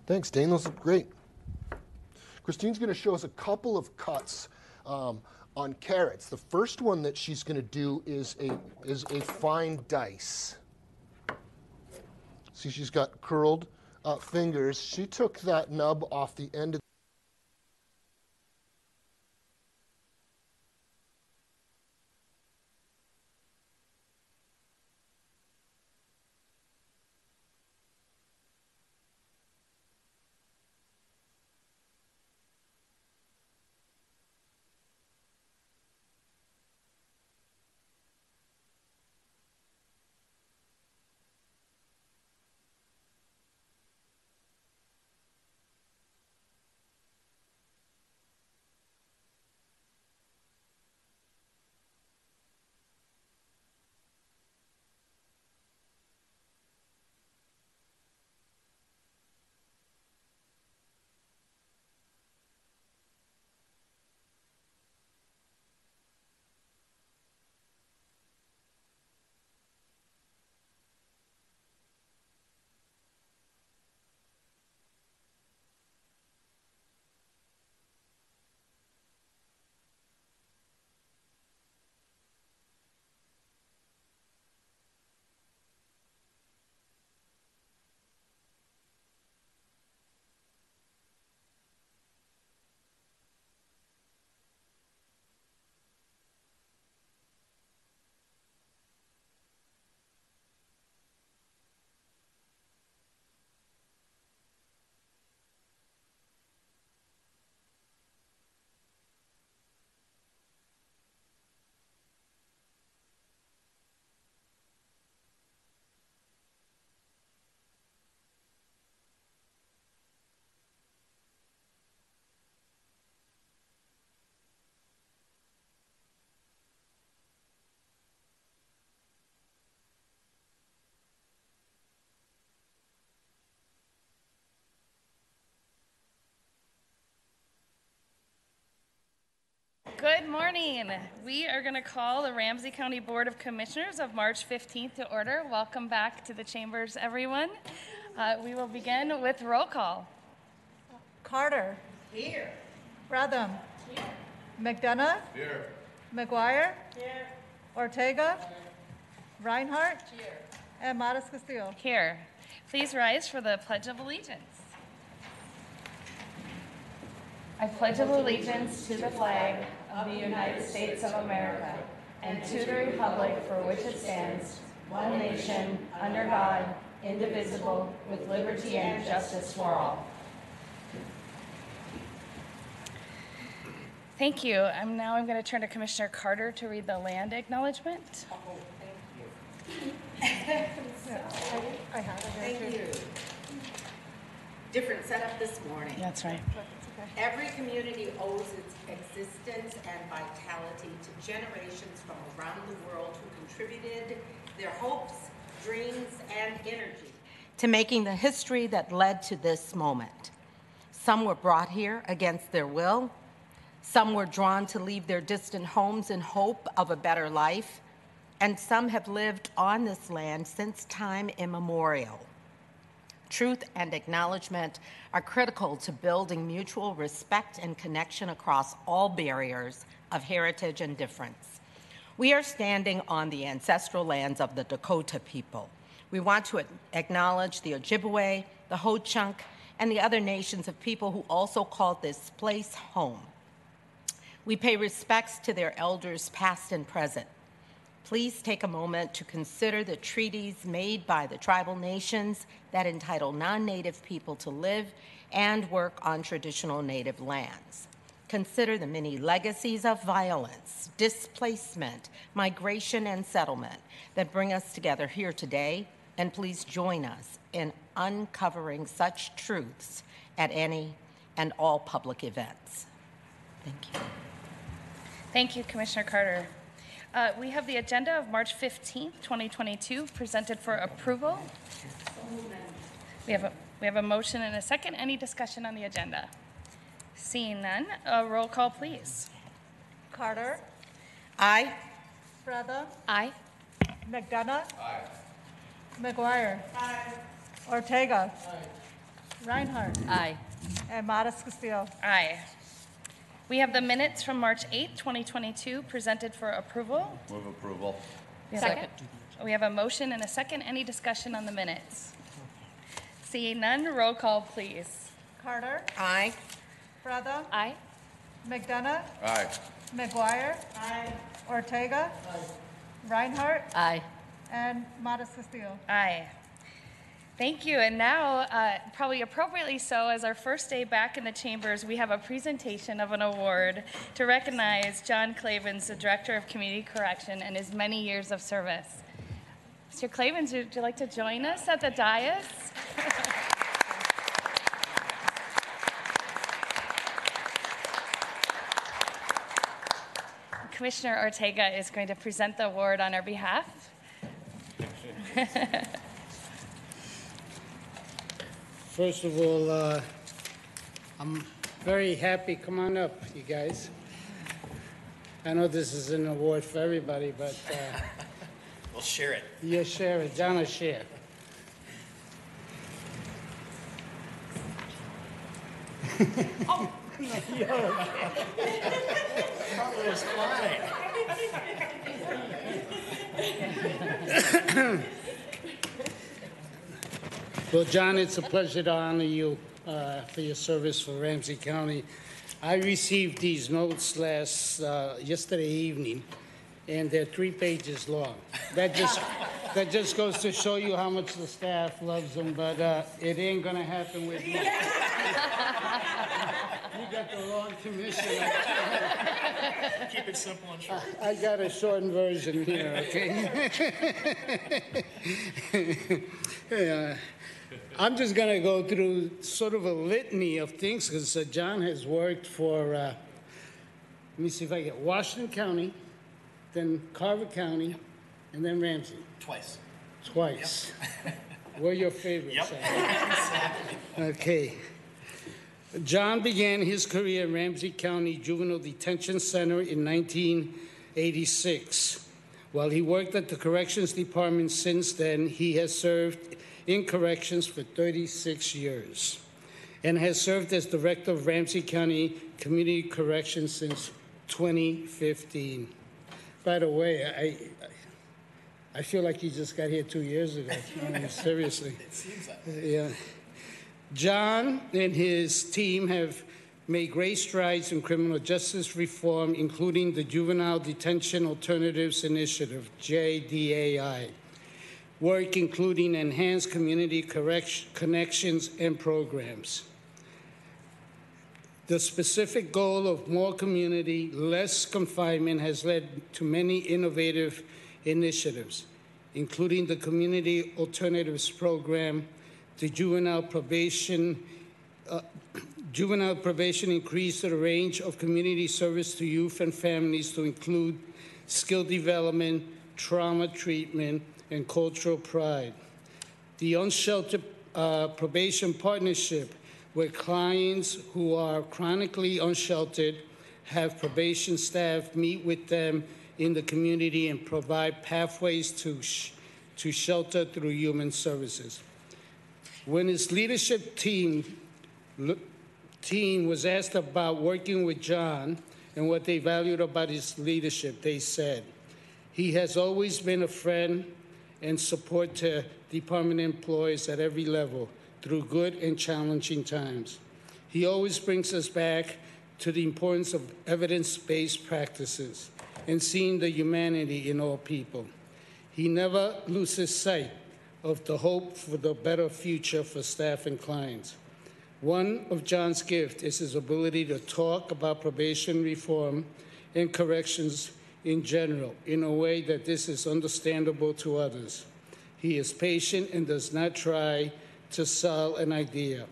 Thanks, Dane. Those look great. Christine's going to show us a couple of cuts on carrots. The first one that she's going to do is a fine dice. See, she's got curled fingers. She took that nub off the end of Good morning. We are going to call the Ramsey County Board of Commissioners of March 15th to order. Welcome back to the chambers, everyone. We will begin with roll call. Carter. Here. Radham. Here. McDonough. Here. McGuire. Here. Ortega. Reinhardt. Here. And Maris Castillo. Here. Please rise for the Pledge of Allegiance. I pledge allegiance to the flag of the United States of America and to the republic for which it stands, one nation, under God, indivisible, with liberty and justice for all. Thank you. Now I'm going to turn to Commissioner Carter to read the land acknowledgement. Oh, thank you. I have it. Thank you. Different setup this morning. That's right. Every community owes its existence and vitality to generations from around the world who contributed their hopes, dreams, and energy to making the history that led to this moment. Some were brought here against their will. Some were drawn to leave their distant homes in hope of a better life. And some have lived on this land since time immemorial. Truth and acknowledgement are critical to building mutual respect and connection across all barriers of heritage and difference. We are standing on the ancestral lands of the Dakota people. We want to acknowledge the Ojibwe, the Ho-Chunk, and the other nations of people who also called this place home. We pay respects to their elders past and present. Please take a moment to consider the treaties made by the tribal nations that entitle non-Native people to live and work on traditional Native lands. Consider the many legacies of violence, displacement, migration, and settlement that bring us together here today, and please join us in uncovering such truths at any and all public events. Thank you. Thank you, Commissioner Carter. We have the agenda of March 15th, 2022, presented for approval. We have a motion and a second. Any discussion on the agenda? Seeing none, a roll call, please. Carter. Aye. Radham. Aye. McDonough. Aye. McGuire. Aye. Ortega. Aye. Reinhardt, Aye. and Modest Castillo. Aye. We have the minutes from March 8th, 2022, presented for approval. Move approval. We have We have a motion and a second. Any discussion on the minutes? Seeing none, roll call, please. Carter, Aye. Freda, Aye. McDonough, Aye. McGuire, Ortega, Reinhardt, Aye. and Modest Castillo. Aye. Thank you. And now, probably appropriately so, as our first day back in the chambers, we have a presentation of an award to recognize John Clavens, the Director of Community Correction, and his many years of service. Mr. Clavens, would you like to join us at the dais? Commissioner Ortega is going to present the award on our behalf. First of all, I'm very happy. Come on up, you guys. I know this is an award for everybody, but We'll share it. you share it. John will share. It was fine. Well, John, it's a pleasure to honor you for your service for Ramsey County. I received these notes yesterday evening, and they're 3 pages long. That just goes to show you how much the staff loves them, but it ain't gonna happen with me. You got the wrong commission. Keep it simple and short. I got a shortened version here, okay? Yeah. I'm just going to go through sort of a litany of things because John has worked for, let me see if I get Washington County, then Carver County, and then Ramsey. Twice. Twice. We're your favorites. Yep. Okay. John began his career in Ramsey County Juvenile Detention Center in 1986. While he worked at the Corrections Department since then, he has served in corrections for 36 years and has served as director of Ramsey County Community Corrections since 2015. By the way, I feel like he just got here 2 years ago. I mean, seriously. It seems that. Yeah. John and his team have made great strides in criminal justice reform, including the Juvenile Detention Alternatives Initiative, JDAI. Work including enhanced community connections and programs. The specific goal of more community, less confinement has led to many innovative initiatives, including the Community Alternatives Program, the Juvenile Probation increased the range of community service to youth and families to include skill development, trauma treatment, and cultural pride. The Unsheltered Probation Partnership, where clients who are chronically unsheltered have probation staff meet with them in the community and provide pathways to shelter through human services. When his leadership team was asked about working with John and what they valued about his leadership, they said, "He has always been a friend and support to department employees at every level through good and challenging times. He always brings us back to the importance of evidence-based practices and seeing the humanity in all people. He never loses sight of the hope for the better future for staff and clients. One of John's gifts is his ability to talk about probation reform and corrections in general in a way that this is understandable to others. He is patient and does not try to sell an idea.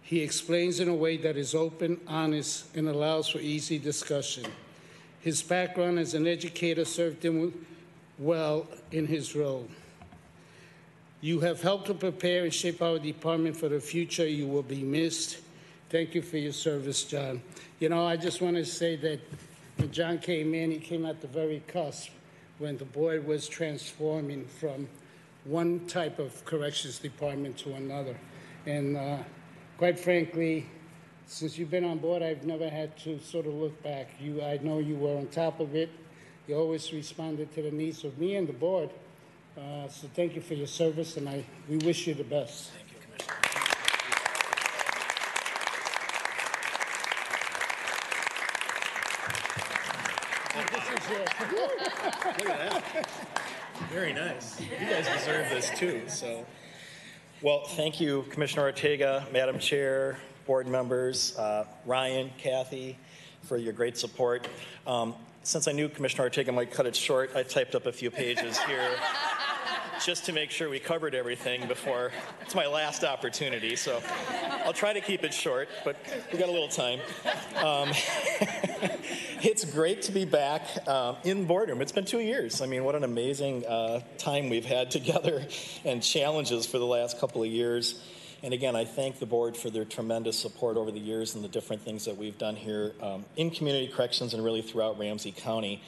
He explains in a way that is open, honest, and allows for easy discussion. His background as an educator served him well in his role. You have helped to prepare and shape our department for the future. You will be missed. Thank you for your service, John." You know, I just want to say that when John came in, he came at the very cusp when the board was transforming from one type of corrections department to another. And quite frankly, since you've been on board, I've never had to sort of look back. I know you were on top of it. You always responded to the needs of me and the board. So thank you for your service, and we wish you the best. Thank you, Commissioner. Look at that. Very nice. You guys deserve this too. So, well, thank you, Commissioner Ortega, Madam Chair, board members, Ryan, Kathy, for your great support. Since I knew Commissioner Ortega might cut it short, I typed up a few pages here just to make sure we covered everything before. It's my last opportunity, so I'll try to keep it short, but we got a little time. It's great to be back in boardroom. It's been 2 years. I mean, what an amazing time we've had together and challenges for the last couple of years. And again, I thank the board for their tremendous support over the years and the different things that we've done here in community corrections and really throughout Ramsey County.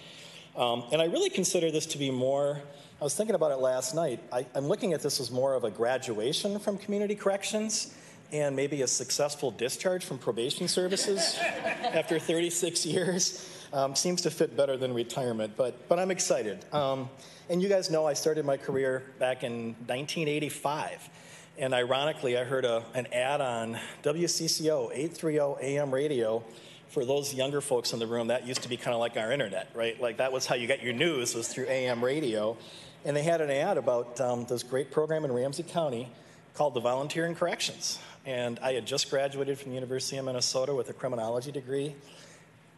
And I really consider this to be more, I was thinking about it last night, I'm looking at this as more of a graduation from community corrections and maybe a successful discharge from probation services after 36 years. Seems to fit better than retirement, but I'm excited. And you guys know I started my career back in 1985. And ironically, I heard an ad on WCCO 830 AM radio. For those younger folks in the room, that used to be kind of like our internet, right? Like that was how you got your news, was through AM radio. And they had an ad about this great program in Ramsey County called the Volunteer in Corrections. And I had just graduated from the University of Minnesota with a criminology degree.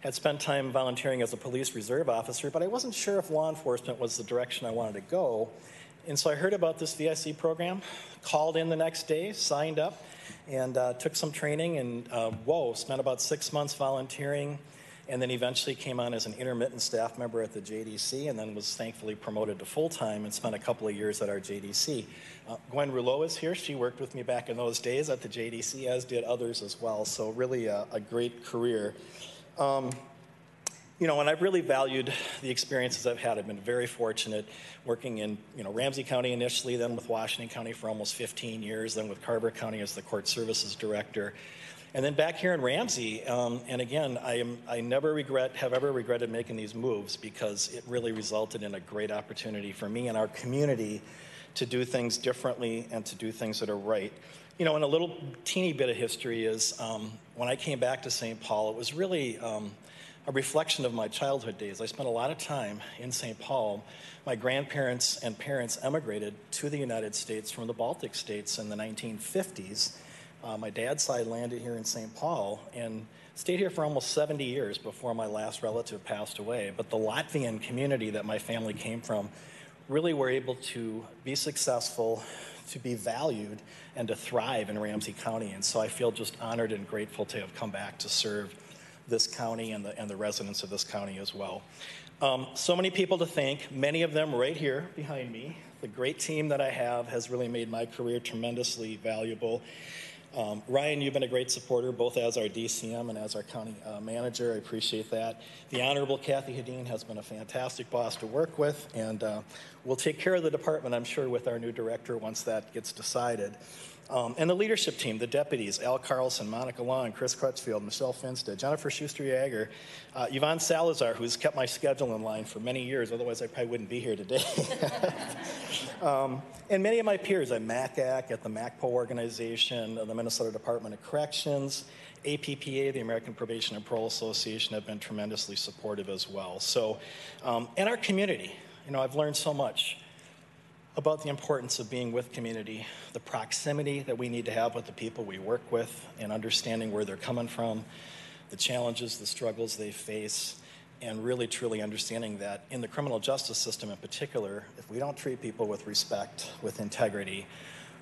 Had spent time volunteering as a police reserve officer, but I wasn't sure if law enforcement was the direction I wanted to go. And so I heard about this VIC program, called in the next day, signed up, and took some training, and spent about 6 months volunteering, and then eventually came on as an intermittent staff member at the JDC, and then was thankfully promoted to full-time and spent a couple of years at our JDC. Gwen Rouleau is here. She worked with me back in those days at the JDC, as did others as well, so really a great career. You know, and I've really valued the experiences I've had. I've been very fortunate working in, Ramsey County initially, then with Washington County for almost 15 years, then with Carver County as the court services director. And then back here in Ramsey, and again, I never have ever regretted making these moves because it really resulted in a great opportunity for me and our community to do things differently and to do things that are right. And a little teeny bit of history is when I came back to St. Paul, it was really a reflection of my childhood days. I spent a lot of time in St. Paul. My grandparents and parents emigrated to the United States from the Baltic states in the 1950s. My dad's side landed here in St. Paul and stayed here for almost 70 years before my last relative passed away. But the Latvian community that my family came from really were able to be successful, to be valued, and to thrive in Ramsey County. And so I feel just honored and grateful to have come back to serve this county and the residents of this county as well. So many people to thank, many of them right here behind me. The great team that I have has really made my career tremendously valuable. Ryan, you've been a great supporter, both as our DCM and as our county manager. I appreciate that. The Honorable Kathy Hedin has been a fantastic boss to work with, and we'll take care of the department, I'm sure, with our new director once that gets decided. And the leadership team, the deputies, Al Carlson, Monica Long, Chris Crutchfield, Michelle Finstead, Jennifer Schuster-Yager, Yvonne Salazar, who's kept my schedule in line for many years, otherwise I probably wouldn't be here today. And many of my peers at MACAC, at the MACPO organization, the Minnesota Department of Corrections, APPA, the American Probation and Parole Association, have been tremendously supportive as well. So, and our community, I've learned so much about the importance of being with community, the proximity that we need to have with the people we work with, and understanding where they're coming from, the challenges, the struggles they face, and really truly understanding that in the criminal justice system in particular, if we don't treat people with respect, with integrity,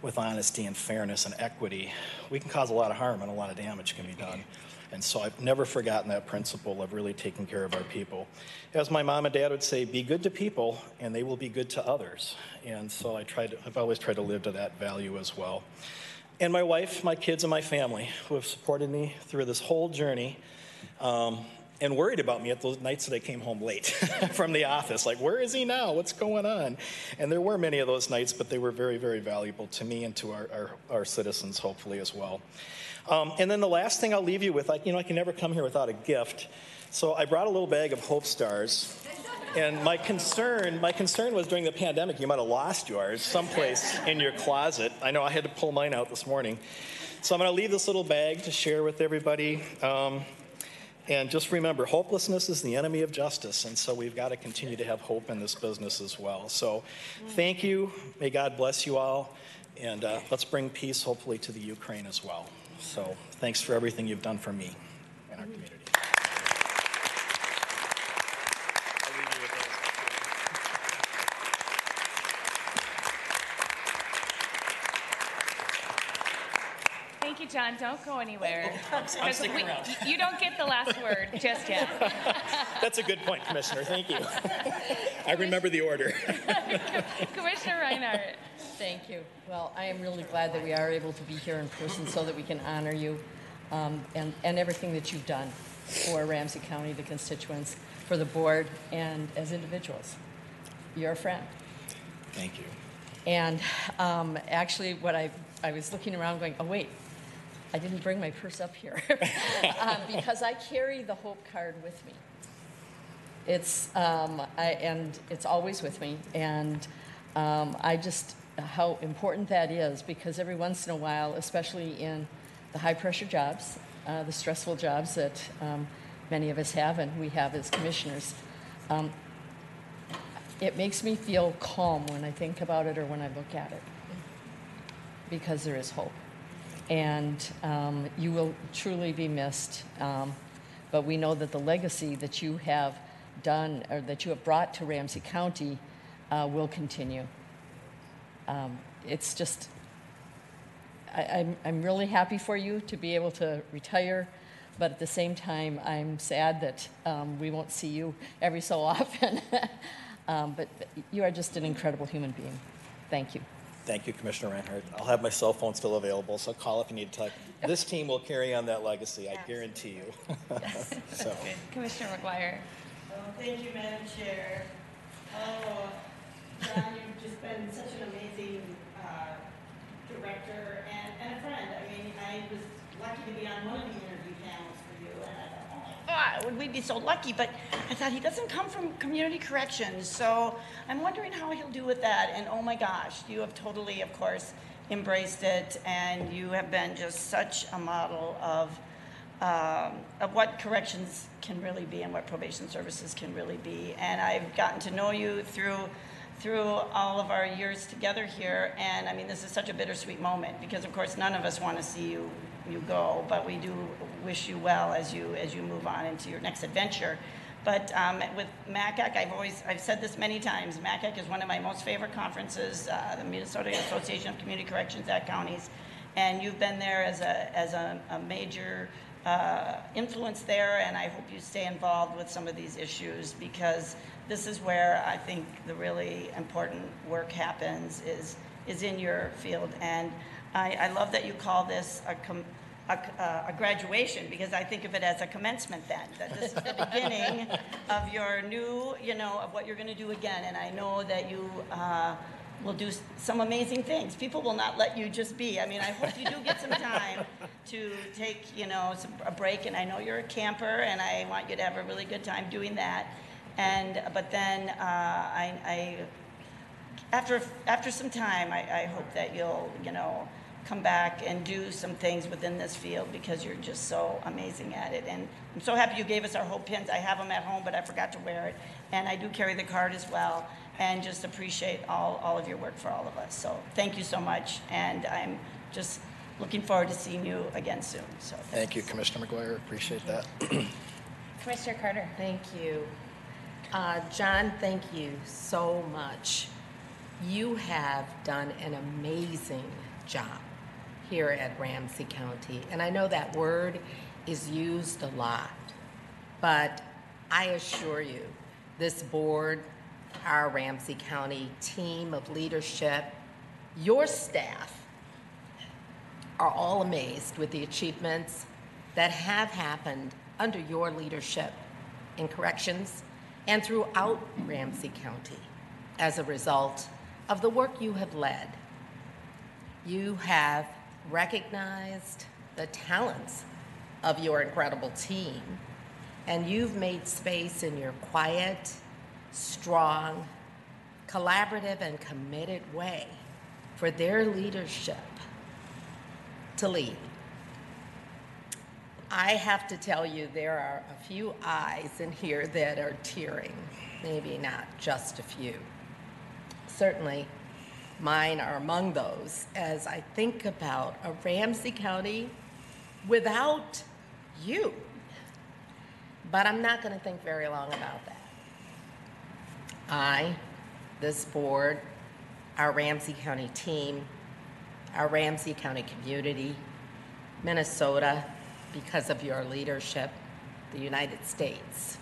with honesty and fairness and equity, we can cause a lot of harm and a lot of damage can be done. And so I've never forgotten that principle of really taking care of our people. As my mom and dad would say, be good to people and they will be good to others. And so I've always tried to live to that value as well. And my wife, my kids, and my family who have supported me through this whole journey, and worried about me at those nights that I came home late from the office. Like, where is he now? What's going on? And there were many of those nights, but they were very, very valuable to me and to our citizens, hopefully, as well. And then the last thing I'll leave you with, I can never come here without a gift. So I brought a little bag of Hope Stars. And my concern was during the pandemic, you might have lost yours someplace in your closet. I know I had to pull mine out this morning. So I'm going to leave this little bag to share with everybody. And just remember, hopelessness is the enemy of justice, and so we've got to continue to have hope in this business as well. So thank you. May God bless you all, and let's bring peace, hopefully, to the Ukraine as well. So thanks for everything you've done for me and our community. Thank you, John. Don't go anywhere. I'm sticking around. You don't get the last word just yet. That's a good point, Commissioner. Thank you. I remember the order. Commissioner Reinhardt. Thank you. Well, I am really glad that we are able to be here in person so that we can honor you and everything that you've done for Ramsey County, the constituents, for the board, and as individuals. You're a friend. Thank you. And actually, what I was looking around going, oh, wait, I didn't bring my purse up here because I carry the Hope card with me. It's and it's always with me, and I just how important that is, because every once in a while, especially in the high pressure jobs, the stressful jobs that many of us have and we have as commissioners, it makes me feel calm when I think about it or when I look at it, because there is hope. And you will truly be missed. But we know that the legacy that you have done, or that you have brought to Ramsey County, will continue. It's just, I'm really happy for you to be able to retire, but at the same time, I'm sad that we won't see you every so often. But you are just an incredible human being. Thank you. Thank you, Commissioner Reinhardt. I'll have my cell phone still available, so call if you need to talk. This team will carry on that legacy, I guarantee you. Yes. So. Commissioner McGuire. Thank you, Madam Chair. Oh, John, you've just been such an amazing director and a friend. I mean, I was lucky to be on one of the interview panels for you, and I thought, oh my God, would we be so lucky? But I thought, he doesn't come from community corrections, so I'm wondering how he'll do with that. And oh my gosh, you have totally, of course, embraced it, and you have been just such a model of what corrections can really be and what probation services can really be. And I've gotten to know you through all of our years together here, and I mean, this is such a bittersweet moment, because of course none of us want to see you go, but we do wish you well as you move on into your next adventure. But with MACAC, I've said this many times, MACAC is one of my most favorite conferences, the Minnesota Association of Community Corrections Act Counties, and you've been there as a major influence there, and I hope you stay involved with some of these issues, because this is where I think the really important work happens, is in your field. And I love that you call this a graduation, because I think of it as a commencement then, that this is the beginning of your new, of what you're going to do again. And I know that you will do some amazing things. People will not let you just be. I mean, I hope you do get some time to take, a break. And I know you're a camper, and I want you to have a really good time doing that. But then after some time, I hope that you'll, come back and do some things within this field, because you're just so amazing at it. And I'm so happy you gave us our Hope pins. I have them at home, but I forgot to wear it. And I do carry the card as well, and just appreciate all of your work for all of us. So thank you so much, and I'm just looking forward to seeing you again soon. So Thank you, Commissioner McGuire. Appreciate that. Commissioner Carter. Thank you. John, thank you so much. You have done an amazing job here at Ramsey County. And I know that word is used a lot, but I assure you, this board, our Ramsey County team of leadership, your staff are all amazed with the achievements that have happened under your leadership in corrections and throughout Ramsey County as a result of the work you have led. You have recognized the talents of your incredible team, and you've made space in your quiet, strong, collaborative, and committed way for their leadership to lead. I have to tell you, there are a few eyes in here that are tearing, maybe not just a few. Certainly, mine are among those as I think about a Ramsey County without you. But I'm not going to think very long about that. I, this board, our Ramsey County team, our Ramsey County community, Minnesota, because of your leadership, the United States,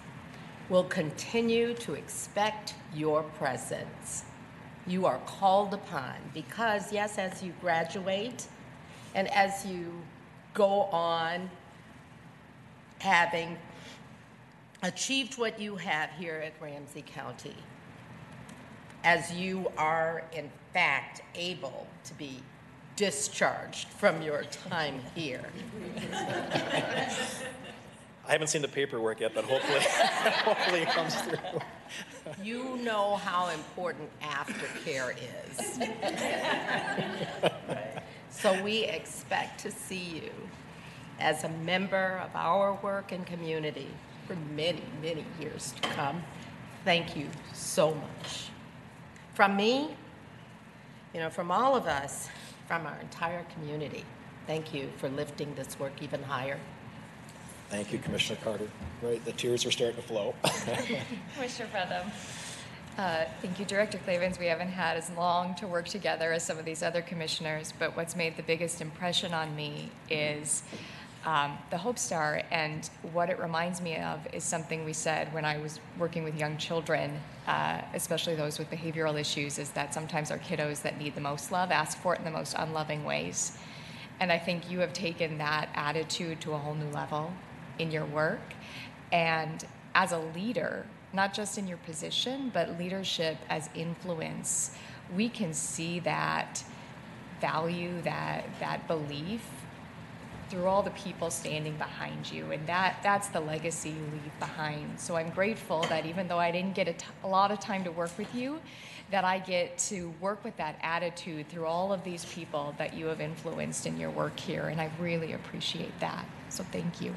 will continue to expect your presence. You are called upon because, yes, as you graduate and as you go on having achieved what you have here at Ramsey County, as you are in fact able to be discharged from your time here. I haven't seen the paperwork yet, but hopefully, hopefully it comes through. You know how important aftercare is. So we expect to see you as a member of our work and community for many, many years to come. Thank you so much. From me, from all of us, from our entire community, thank you for lifting this work even higher. Thank you, Commissioner Carter. Right, the tears are starting to flow. Commissioner Fretham. Thank you, Director Clavens. We haven't had as long to work together as some of these other commissioners, but what's made the biggest impression on me is the Hope Star, and what it reminds me of is something we said when I was working with young children, especially those with behavioral issues, is that sometimes our kiddos that need the most love ask for it in the most unloving ways. And I think you have taken that attitude to a whole new level in your work. And as a leader, not just in your position, but leadership as influence, we can see that value, that belief through all the people standing behind you, and that's the legacy you leave behind. So I'm grateful that even though I didn't get a lot of time to work with you, that I get to work with that attitude through all of these people that you have influenced in your work here, and I really appreciate that. So thank you.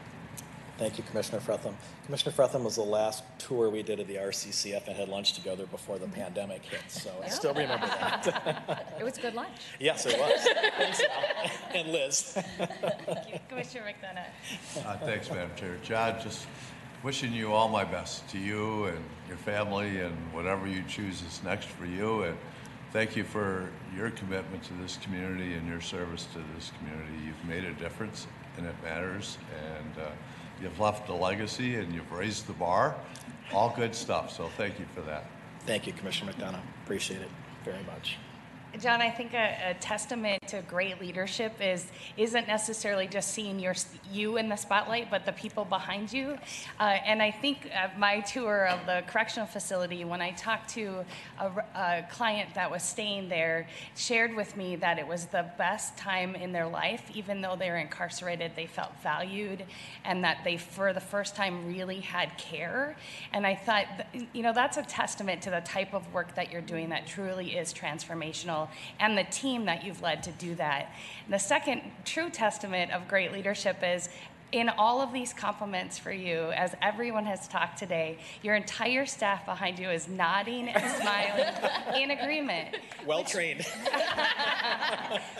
Thank you, Commissioner Fretham. Commissioner Fretham was the last tour we did of the RCCF and had lunch together before the pandemic hit, so I still remember that. It was a good lunch. Yes, it was. Thanks, Al. And Liz. Thank you. Commissioner McDonough. Thanks, Madam Chair. John, just wishing you all my best, to you and your family and whatever you choose is next for you. And thank you for your commitment to this community and your service to this community. You've made a difference and it matters. And you've left a legacy and you've raised the bar. All good stuff. So thank you for that. Thank you, Commissioner McDonough. Appreciate it very much. John, I think a testament to great leadership isn't necessarily just seeing you in the spotlight, but the people behind you. And I think my tour of the correctional facility, when I talked to a client that was staying there, shared with me that it was the best time in their life. Even though they were incarcerated, they felt valued, and that they, for the first time, really had care. And I thought, that's a testament to the type of work that you're doing that truly is transformational, and the team that you've led to do that. And the second true testament of great leadership is, in all of these compliments for you, as everyone has talked today, your entire staff behind you is nodding and smiling in agreement. Well trained.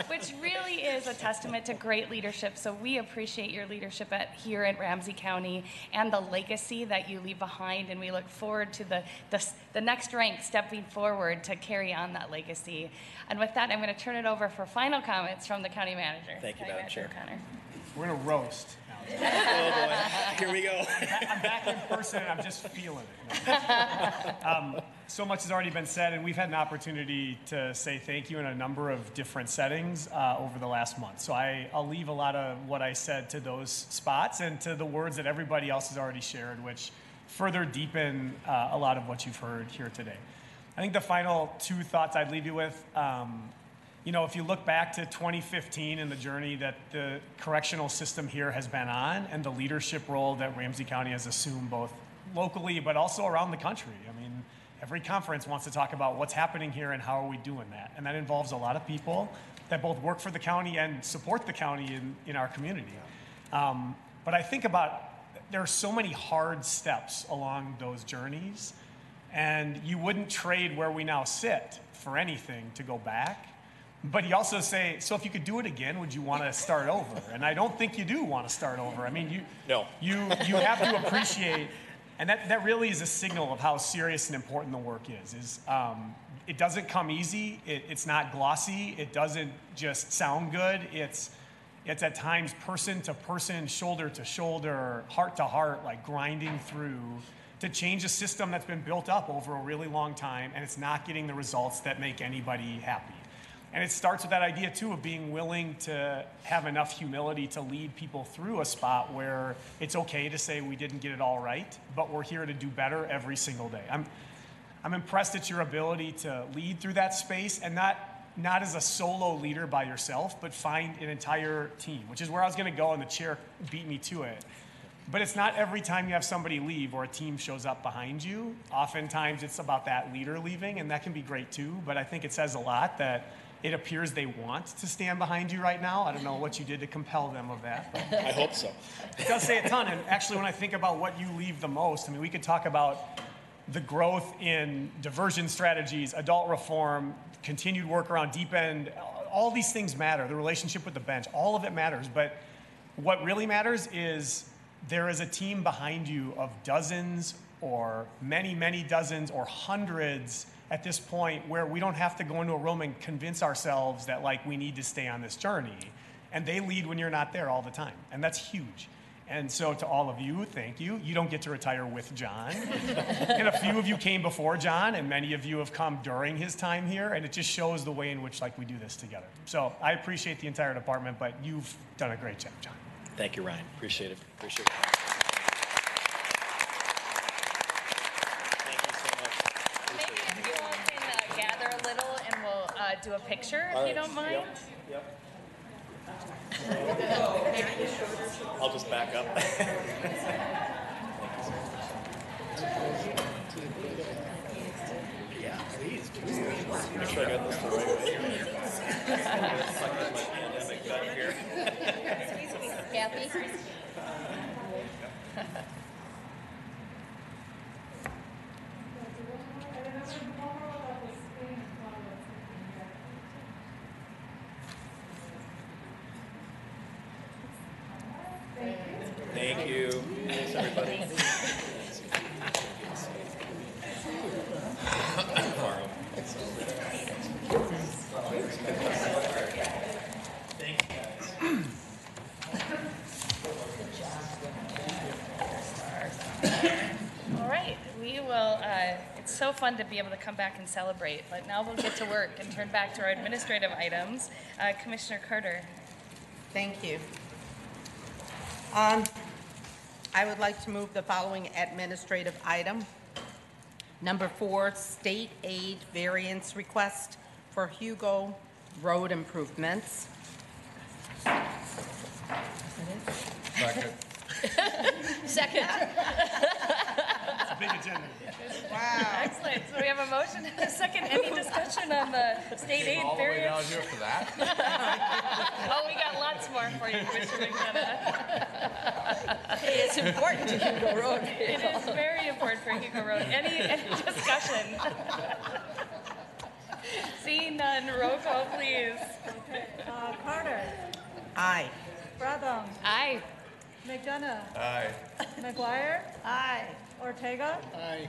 Which really is a testament to great leadership. So we appreciate your leadership here at Ramsey County and the legacy that you leave behind, and we look forward to the next rank stepping forward to carry on that legacy. And with that, I'm going to turn it over for final comments from the County Manager. Thank you, Madam Chair. Connor. We're going to roast. Oh boy, here we go. I'm back in person and I'm just feeling it. So much has already been said, and we've had an opportunity to say thank you in a number of different settings over the last month. So I'll leave a lot of what I said to those spots and to the words that everybody else has already shared, which further deepen a lot of what you've heard here today. I think the final two thoughts I'd leave you with, if you look back to 2015 and the journey that the correctional system here has been on and the leadership role that Ramsey County has assumed both locally but also around the country. I mean, every conference wants to talk about what's happening here and how are we doing that. And that involves a lot of people that both work for the county and support the county in our community. But I think about, there are so many hard steps along those journeys, and you wouldn't trade where we now sit for anything to go back. But you also say, so if you could do it again, would you want to start over? And I don't think you do want to start over. I mean, you have to appreciate, and that really is a signal of how serious and important the work is it doesn't come easy. It's not glossy. It doesn't just sound good. It's at times person to person, shoulder to shoulder, heart to heart, like grinding through to change a system that's been built up over a really long time, and it's not getting the results that make anybody happy. And it starts with that idea, too, of being willing to have enough humility to lead people through a spot where it's okay to say we didn't get it all right, but we're here to do better every single day. I'm impressed at your ability to lead through that space, and not as a solo leader by yourself, but find an entire team, which is where I was going to go, and the chair beat me to it. But it's not every time you have somebody leave or a team shows up behind you. Oftentimes it's about that leader leaving, and that can be great too, but I think it says a lot that it appears they want to stand behind you right now. I don't know what you did to compel them of that. But I hope so. it does say a ton, and actually when I think about what you leave the most, I mean, we could talk about the growth in diversion strategies, adult reform, continued work around deep end, all these things matter, the relationship with the bench, all of it matters, but what really matters is there is a team behind you of dozens or many, many dozens or hundreds at this point where we don't have to go into a room and convince ourselves that like we need to stay on this journey. And they lead when you're not there all the time. And that's huge. And so to all of you, thank you. You don't get to retire with John. And a few of you came before John, and many of you have come during his time here, and it just shows the way in which like we do this together. So I appreciate the entire department, but you've done a great job, John. Thank you, Ryan. Appreciate it. Appreciate it. Thank you so much. Maybe if you all can gather a little and we'll do a picture if you don't mind. Yep. I'll just back up. Yeah, please. Make sure I got this the right way. Pandemic back here. Kathy? Thank you. Thanks, everybody. All right, we will, it's so fun to be able to come back and celebrate, but now we'll get to work and turn back to our administrative items. Commissioner Carter. Thank you. I would like to move the following administrative item. Number 4, state aid variance request for Hugo Road improvements. Second. It's a big agenda. Wow. Excellent. So we have a motion and a second. Any discussion on the state aid All the way down variance? here for that? Oh, we got lots more for you, Commissioner McDonough. Hey, it's important to Hugo Road. It is very important for Hugo Road. Any discussion? Seeing none, roll call, please. Carter. Aye. Brother. Aye. McDonough. Aye. McGuire. Aye. Ortega. Aye.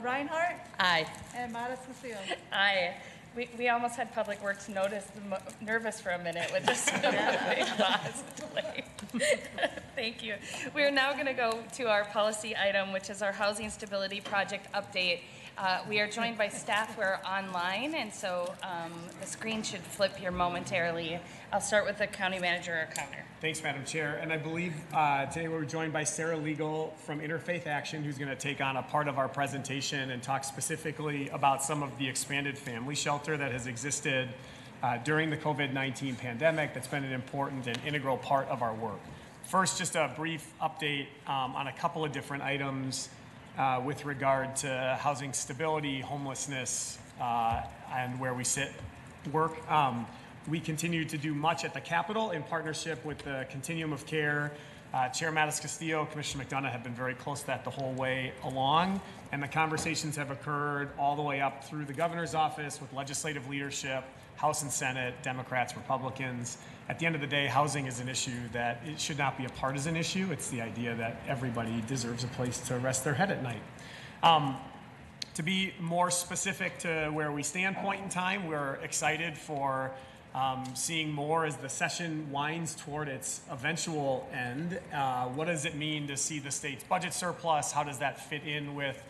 Reinhardt. Aye. And Mattis-Castillo. Aye. We almost had Public Works nervous for a minute with this big pause delay. Thank you. We are now going to go to our policy item, which is our Housing Stability Project update. We are joined by staff. We're online, and so the screen should flip here momentarily. I'll start with the county manager or counter. Thanks, Madam Chair. And I believe today we're joined by Sarah Legal from Interfaith Action, who's going to take on a part of our presentation and talk specifically about some of the expanded family shelter that has existed during the COVID-19 pandemic that's been an important and integral part of our work. First, just a brief update on a couple of different items with regard to housing stability, homelessness, and where we sit work. We continue to do much at the Capitol in partnership with the Continuum of Care. Chair Mattis Castillo, Commissioner McDonough have been very close to that the whole way along, and the conversations have occurred all the way up through the governor's office with legislative leadership, House and Senate, Democrats, Republicans. At the end of the day, housing is an issue that it should not be a partisan issue. It's the idea that everybody deserves a place to rest their head at night. To be more specific to where we stand point in time, we're excited for seeing more as the session winds toward its eventual end. What does it mean to see the state's budget surplus? How does that fit in with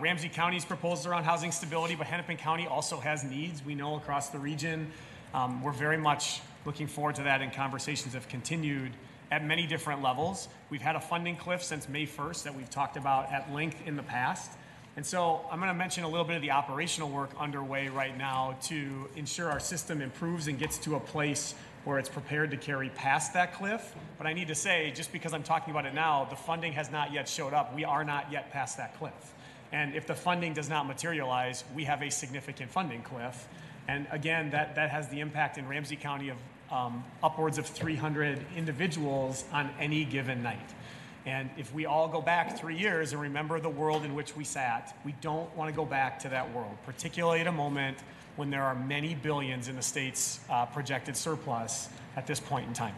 Ramsey County's proposals around housing stability? But Hennepin County also has needs, we know, across the region. We're very much looking forward to that, and conversations have continued at many different levels. We've had a funding cliff since May 1st that we've talked about at length in the past. And so I'm going to mention a little bit of the operational work underway right now to ensure our system improves and gets to a place where it's prepared to carry past that cliff. But I need to say, just because I'm talking about it now, the funding has not yet showed up. We are not yet past that cliff. And if the funding does not materialize, we have a significant funding cliff. And again, that has the impact in Ramsey County of upwards of 300 individuals on any given night. And if we all go back 3 years and remember the world in which we sat, we don't want to go back to that world, particularly at a moment when there are many billions in the state's projected surplus at this point in time.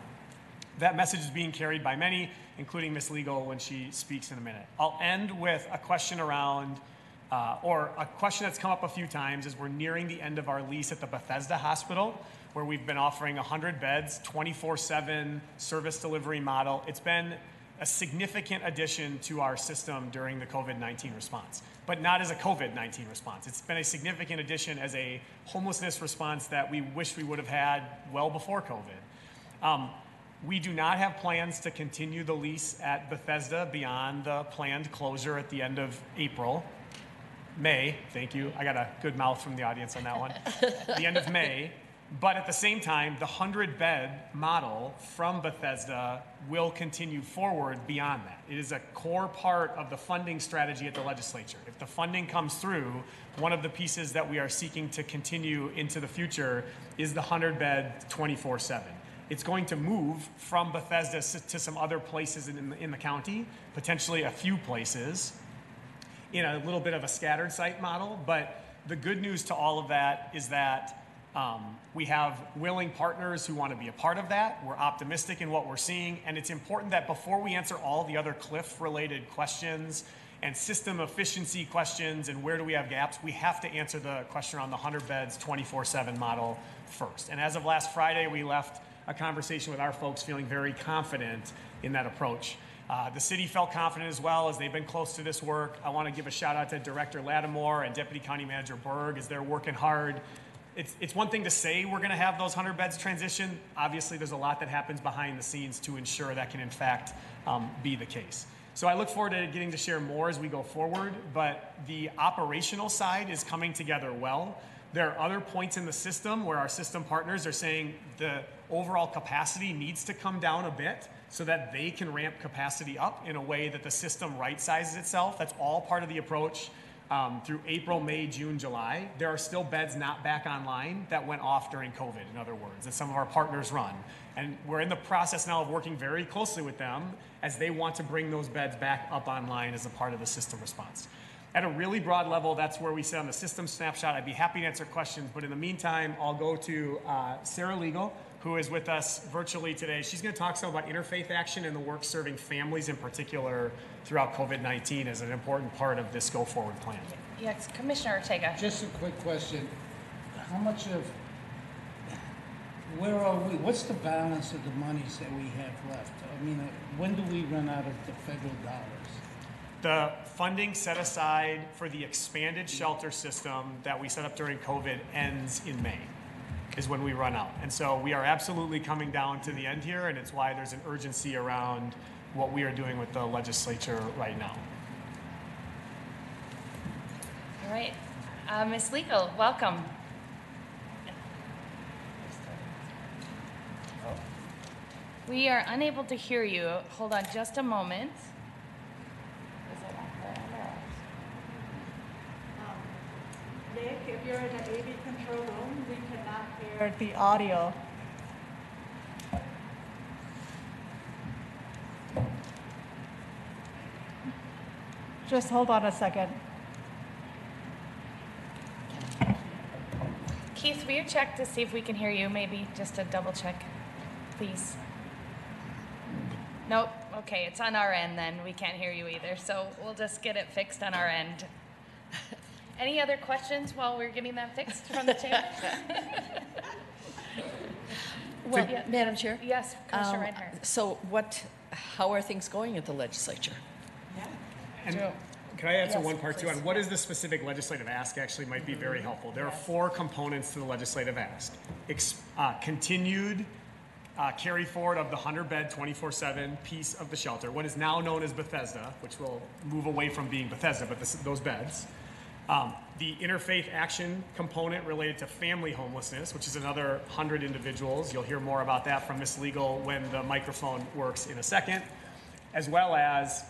That message is being carried by many, including Ms. Legal when she speaks in a minute. I'll end with a question around, or a question that's come up a few times as we're nearing the end of our lease at the Bethesda Hospital, where we've been offering 100 beds, 24/7 service delivery model. It's been a significant addition to our system during the COVID-19 response, but not as a COVID-19 response. It's been a significant addition as a homelessness response that we wish we would have had well before COVID. We do not have plans to continue the lease at Bethesda beyond the planned closure at the end of May, thank you. I got a good mouth from the audience on that one. The end of May. But at the same time, the 100-bed model from Bethesda will continue forward beyond that. It is a core part of the funding strategy at the legislature. If the funding comes through, one of the pieces that we are seeking to continue into the future is the 100-bed 24/7. It's going to move from Bethesda to some other places in the county, potentially a few places, in a little bit of a scattered site model. But the good news to all of that is that we have willing partners who want to be a part of that. We're optimistic in what we're seeing, and it's important that before we answer all the other cliff-related questions and system efficiency questions and where do we have gaps, we have to answer the question on the 100 beds 24/7 model first. And as of last Friday, we left a conversation with our folks feeling very confident in that approach. The city felt confident as well, as they've been close to this work. I want to give a shout out to Director Lattimore and Deputy County Manager Berg as they're working hard. It's one thing to say we're going to have those 100 beds transition. Obviously, there's a lot that happens behind the scenes to ensure that can, in fact, be the case. So I look forward to getting to share more as we go forward, but the operational side is coming together well. There are other points in the system where our system partners are saying the overall capacity needs to come down a bit so that they can ramp capacity up in a way that the system right-sizes itself. That's all part of the approach. Through April, May, June, July, there are still beds not back online that went off during COVID, in other words, that some of our partners run. And we're in the process now of working very closely with them as they want to bring those beds back up online as a part of the system response. At a really broad level, that's where we sit on the system snapshot. I'd be happy to answer questions, but in the meantime, I'll go to Sarah Legal, who is with us virtually today. She's going to talk some about interfaith action and the work serving families in particular throughout COVID-19 as an important part of this go-forward plan. Yes, Commissioner Ortega. Just a quick question. How much of where are we? What's the balance of the monies that we have left? I mean, when do we run out of the federal dollars? The funding set aside for the expanded shelter system that we set up during COVID ends in May, is when we run out. And so we are absolutely coming down to the end here, and it's why there's an urgency around what we are doing with the legislature right now. All right. Ms. Legal, welcome. We are unable to hear you. Hold on just a moment. Nick, if you're in the AV control room, we cannot hear the audio. Just hold on a second. Keith, will you check to see if we can hear you? Maybe just to double check, please. Nope. Okay, it's on our end then. We can't hear you either. So we'll just get it fixed on our end. Any other questions while we're getting that fixed from the chamber? Well, Madam Chair? Yes, Commissioner Reinhardt. So how are things going at the legislature? And can I answer one part too? On what is the specific legislative ask actually might be very helpful. There are 4 components to the legislative ask. Continued carry forward of the 100-bed 24/7 piece of the shelter, what is now known as Bethesda, which will move away from being Bethesda, but those beds. The interfaith action component related to family homelessness, which is another 100 individuals. You'll hear more about that from Ms. Legal when the microphone works in a second, as well as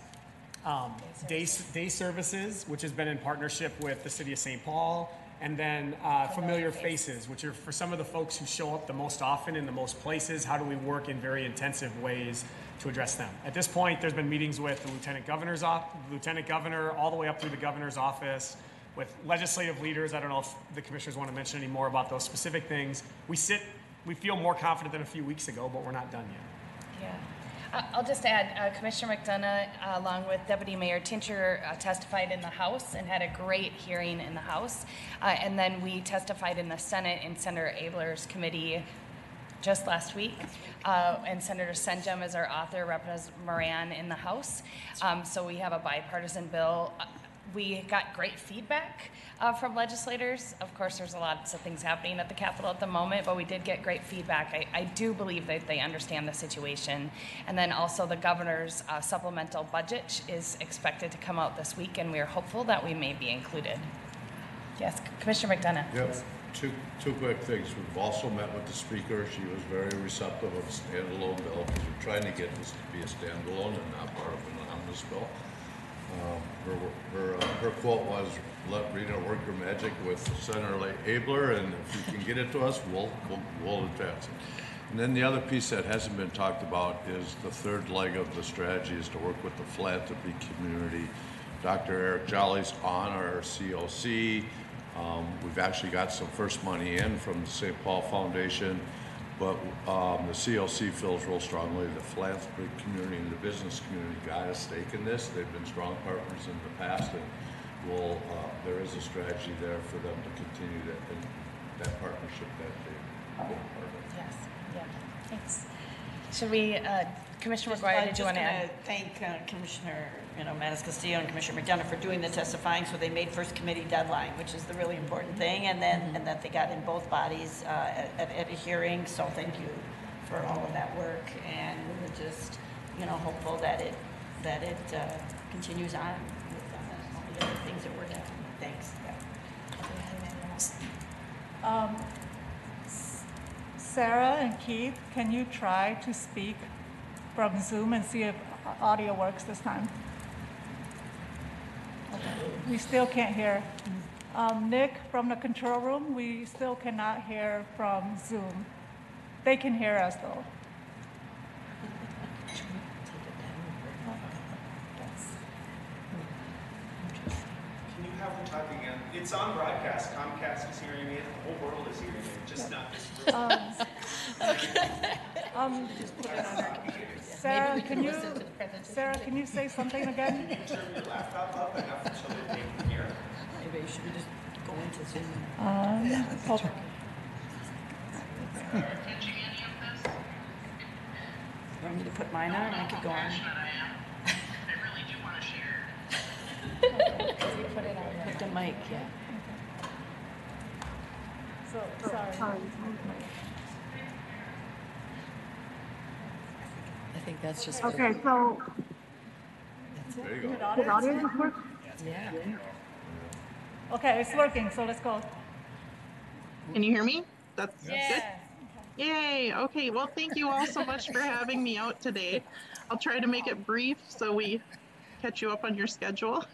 day services, which has been in partnership with the City of St. Paul, and then familiar faces, which are for some of the folks who show up the most often in the most places. How do we work in very intensive ways to address them? At this point, there's been meetings with the Lieutenant Governor, all the way up through the Governor's office, with legislative leaders. I don't know if the commissioners want to mention any more about those specific things. We feel more confident than a few weeks ago, but we're not done yet. Yeah. I'll just add, Commissioner McDonough, along with Deputy Mayor Tincher, testified in the House and had a great hearing in the House. And then we testified in the Senate in Senator Abler's committee just last week. And Senator Senjum is our author, Representative Moran in the House. So we have a bipartisan bill. We got great feedback from legislators. Of course, there's lots of things happening at the Capitol at the moment, but we did get great feedback. I do believe that they understand the situation. And then also the governor's supplemental budget is expected to come out this week, and we are hopeful that we may be included. Yes, Commissioner McDonough. Yep. Two quick things. We've also met with the speaker. She was very receptive of a standalone bill because we're trying to get this to be a standalone and not part of an omnibus bill. Her quote was, "Let Rita work her magic with Senator Abler, and if you can get it to us, we'll advance it." And then the other piece that hasn't been talked about is the third leg of the strategy is to work with the philanthropy community. Dr. Eric Jolly's on our COC. We've actually got some first money in from the St. Paul Foundation. But the CLC feels real strongly the philanthropy community and the business community got a stake in this. They've been strong partners in the past, and there is a strategy there for them to continue that partnership that they've been part of. Yes, yeah, thanks. Should we, Commissioner McGuire, did you want to add? I'm just going to thank Commissioner Manis Castillo and Commissioner McDonough for doing the testifying, so they made first committee deadline, which is the really important thing, and that they got in both bodies at a hearing. So thank you for all of that work, and we're just hopeful that it continues on with all the other things that we're doing. Thanks. Sarah and Keith, can you try to speak from Zoom and see if audio works this time? Okay. We still can't hear. Nick, from the control room, we still cannot hear from Zoom. They can hear us though. Can you have them talk again? It's on broadcast. Comcast is hearing it. The whole world is hearing it. Just not this room. Sarah, can you say something again? Can you turn your laptop up enough so that they can hear? Maybe should we just go into Zoom? Okay. want me to put mine on? I could go on. Put the mic, yeah. So, sorry. I think that's just. Okay, so There you go. the audience is working. Yeah. Okay, it's working, so let's go. Can you hear me? That's Yeah. good. Yay. Okay. Well, thank you all so much for having me out today. I'll try to make it brief so we catch you up on your schedule.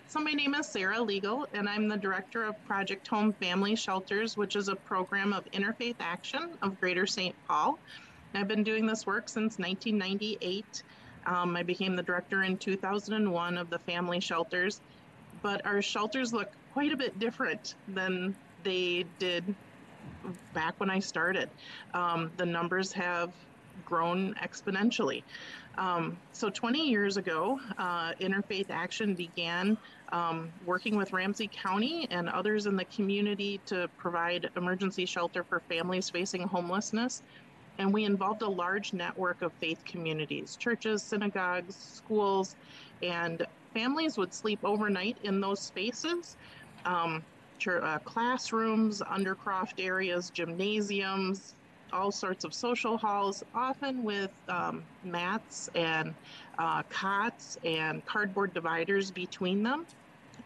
So my name is Sarah Legal, and I'm the director of Project Home Family Shelters, which is a program of interfaith action of Greater St. Paul. I've been doing this work since 1998. I became the director in 2001 of the family shelters, but our shelters look quite a bit different than they did back when I started. The numbers have grown exponentially. So 20 years ago, Interfaith Action began working with Ramsey County and others in the community to provide emergency shelter for families facing homelessness. And we involved a large network of faith communities, churches, synagogues, schools, and families would sleep overnight in those spaces. Classrooms, undercroft areas, gymnasiums, all sorts of social halls, often with mats and cots and cardboard dividers between them.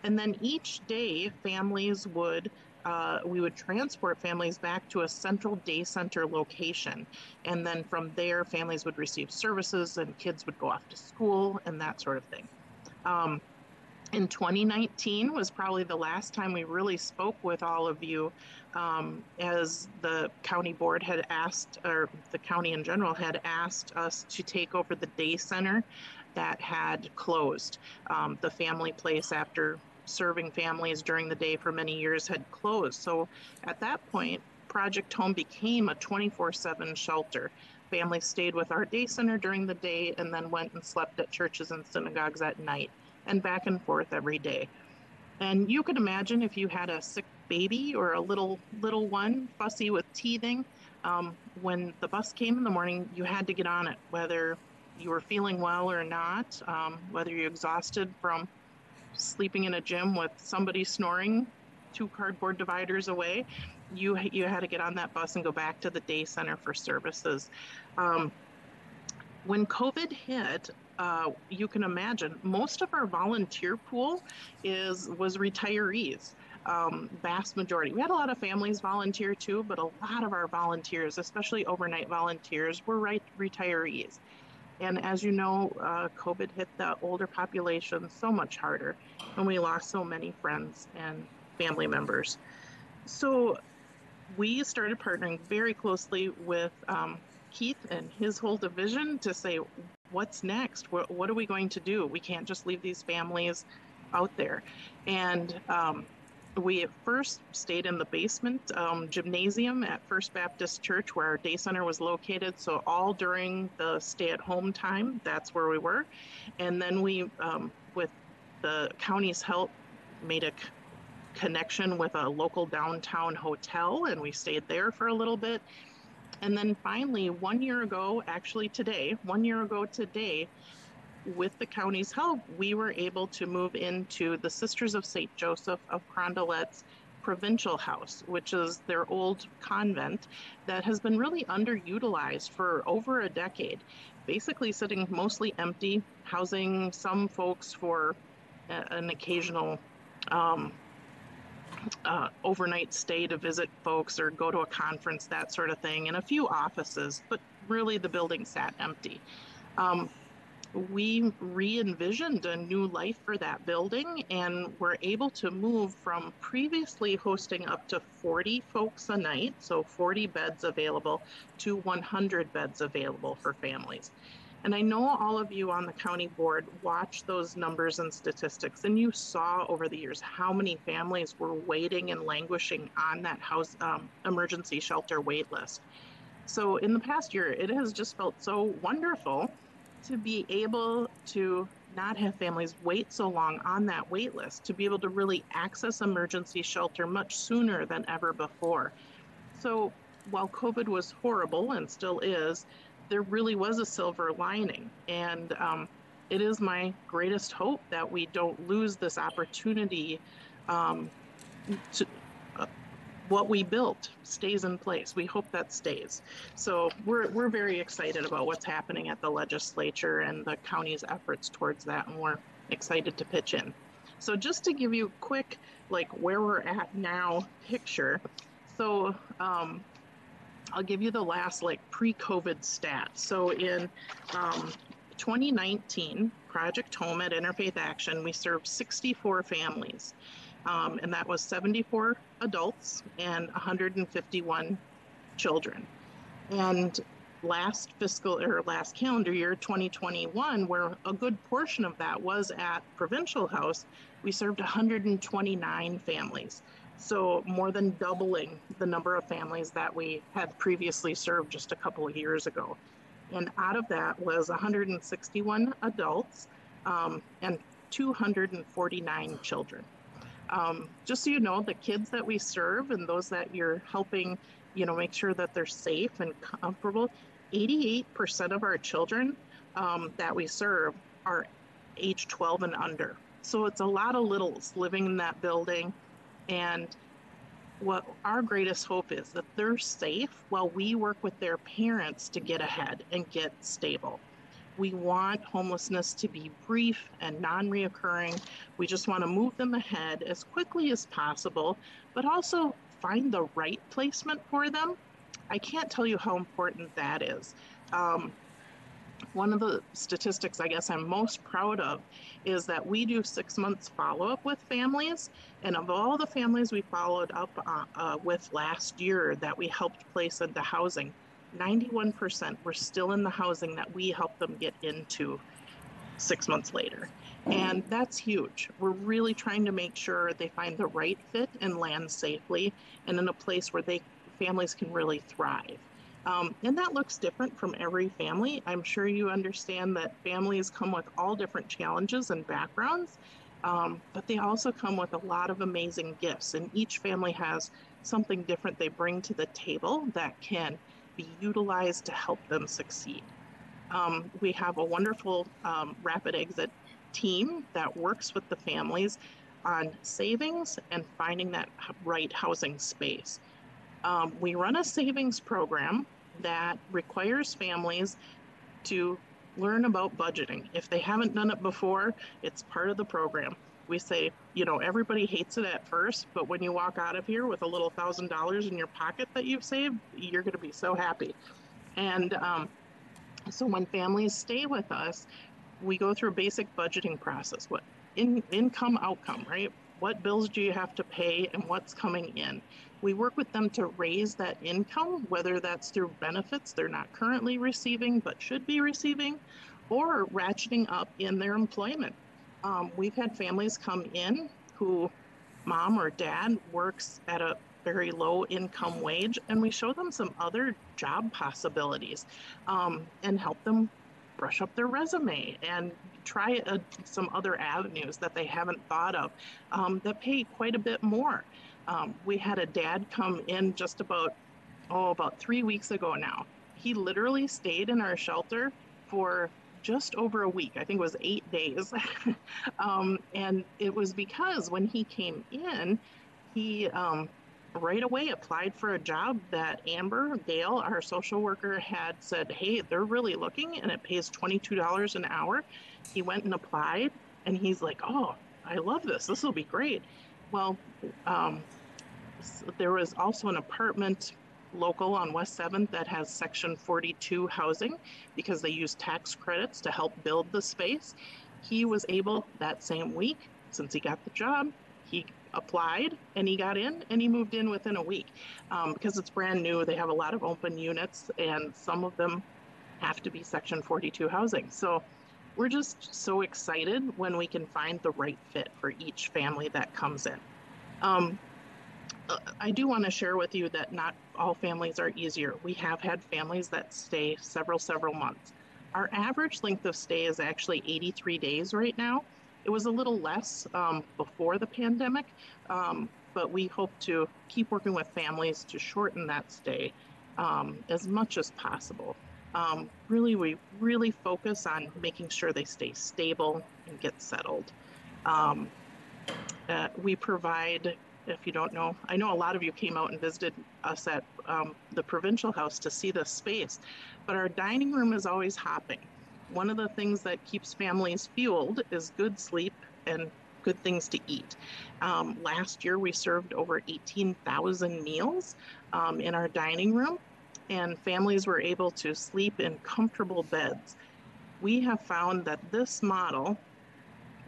And then each day, we would transport families back to a central day center location. And then from there, families would receive services and kids would go off to school and that sort of thing. In 2019 was probably the last time we really spoke with all of you, as the county board had asked, or the county in general had asked us to take over the day center that had closed. The family place, after serving families during the day for many years, had closed. So at that point, Project Home became a 24/7 shelter. Families stayed with our day center during the day and then went and slept at churches and synagogues at night, and back and forth every day. And you could imagine if you had a sick baby or a little one, fussy with teething, when the bus came in the morning, you had to get on it, whether you were feeling well or not, whether you're exhausted from sleeping in a gym with somebody snoring 2 cardboard dividers away, you had to get on that bus and go back to the day center for services. When COVID hit, you can imagine most of our volunteer pool was retirees. Vast majority. We had a lot of families volunteer too, but a lot of our volunteers, especially overnight volunteers, were retirees. And as you know, COVID hit the older population so much harder, and we lost so many friends and family members. So we started partnering very closely with Keith and his whole division to say, what's next? What are we going to do? We can't just leave these families out there. And we at first stayed in the basement gymnasium at First Baptist Church, where our day center was located. So all during the stay-at-home time, that's where we were. And then we, with the county's help, made a connection with a local downtown hotel, and we stayed there for a little bit. And then finally, 1 year ago, actually today, 1 year ago today, with the county's help, we were able to move into the Sisters of St. Joseph of Carondelet's provincial house, which is their old convent that has been really underutilized for over a decade, basically sitting mostly empty, housing some folks for an occasional overnight stay to visit folks or go to a conference, that sort of thing, and a few offices, but really the building sat empty. We re-envisioned a new life for that building and were able to move from previously hosting up to 40 folks a night, so 40 beds available, to 100 beds available for families. And I know all of you on the county board watch those numbers and statistics, and you saw over the years how many families were waiting and languishing on that house emergency shelter wait list. So in the past year, it has just felt so wonderful to be able to not have families wait so long on that wait list, to be able to really access emergency shelter much sooner than ever before. So while COVID was horrible and still is, there really was a silver lining. And it is my greatest hope that we don't lose this opportunity um, to what we built stays in place. We hope that stays. So we're very excited about what's happening at the legislature and the county's efforts towards that, and we're excited to pitch in. So just to give you a quick, like where we're at now picture. So I'll give you the last like pre-COVID stats. So in 2019, Project Home at Interfaith Action, we served 64 families. And that was 74 adults and 151 children. And last calendar year, 2021, where a good portion of that was at Provincial House, we served 129 families. So more than doubling the number of families that we had previously served just a couple of years ago. And out of that was 161 adults and 249 children. Just so you know, the kids that we serve and those that you're helping, make sure that they're safe and comfortable, 88% of our children that we serve are age 12 and under. So it's a lot of littles living in that building. And what our greatest hope is that they're safe while we work with their parents to get ahead and get stable. We want homelessness to be brief and non-reoccurring. We just want to move them ahead as quickly as possible, but also find the right placement for them. I can't tell you how important that is. One of the statistics I guess I'm most proud of is that we do 6 months follow-up with families. And of all the families we followed up with last year that we helped place into housing, 91% were still in the housing that we helped them get into 6 months later. And that's huge. We're really trying to make sure they find the right fit and land safely and in a place where families can really thrive. And that looks different from every family. I'm sure you understand that families come with all different challenges and backgrounds, but they also come with a lot of amazing gifts. And each family has something different they bring to the table that can be utilized to help them succeed. We have a wonderful rapid exit team that works with the families on savings and finding that right housing space. We run a savings program that requires families to learn about budgeting. If they haven't done it before, it's part of the program. We say, everybody hates it at first, but when you walk out of here with a little $1,000 in your pocket that you've saved, you're going to be so happy. And so when families stay with us, we go through a basic budgeting process. What income, outcome, right? What bills do you have to pay and what's coming in? We work with them to raise that income, whether that's through benefits they're not currently receiving but should be receiving, or ratcheting up in their employment. We've had families come in who mom or dad works at a very low income wage, and we show them some other job possibilities and help them brush up their resume and try some other avenues that they haven't thought of that pay quite a bit more. We had a dad come in just about 3 weeks ago now. He literally stayed in our shelter for just over a week. I think it was 8 days. And it was because when he came in, he right away applied for a job that Amber Gale, our social worker, had said, hey, they're really looking and it pays $22 an hour. He went and applied and he's like, oh, I love this. This will be great. Well, there was also an apartment local on West 7th that has Section 42 housing because they use tax credits to help build the space. He was able that same week, since he got the job, he applied and he got in and he moved in within a week. Because it's brand new, they have a lot of open units and some of them have to be Section 42 housing. So we're just so excited when we can find the right fit for each family that comes in. I do want to share with you that not all families are easier. We have had families that stay several months. Our average length of stay is actually 83 days right now. It was a little less before the pandemic, but we hope to keep working with families to shorten that stay as much as possible. Really, we really focus on making sure they stay stable and get settled. Um, we provide, if you don't know, I know a lot of you came out and visited us at the Provincial House to see this space, but our dining room is always hopping. One of the things that keeps families fueled is good sleep and good things to eat. Last year, we served over 18,000 meals in our dining room, and families were able to sleep in comfortable beds. We have found that this model,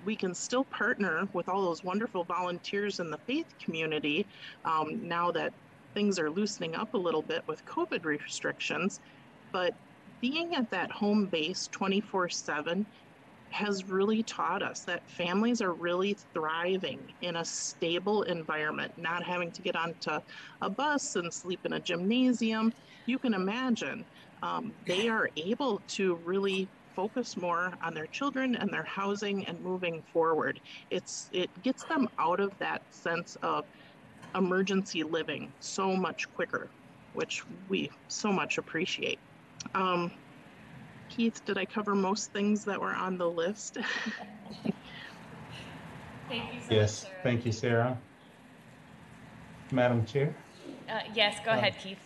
we can still partner with all those wonderful volunteers in the faith community now that things are loosening up a little bit with COVID restrictions. But being at that home base 24/7 has really taught us that families are really thriving in a stable environment, not having to get onto a bus and sleep in a gymnasium. You can imagine they are able to really focus more on their children and their housing and moving forward. It gets them out of that sense of emergency living so much quicker, which we so much appreciate. Um, Keith, did I cover most things that were on the list? Thank you so much, Yes, Sarah. thank you, Sarah. Madam Chair? Yes, go ahead, Keith.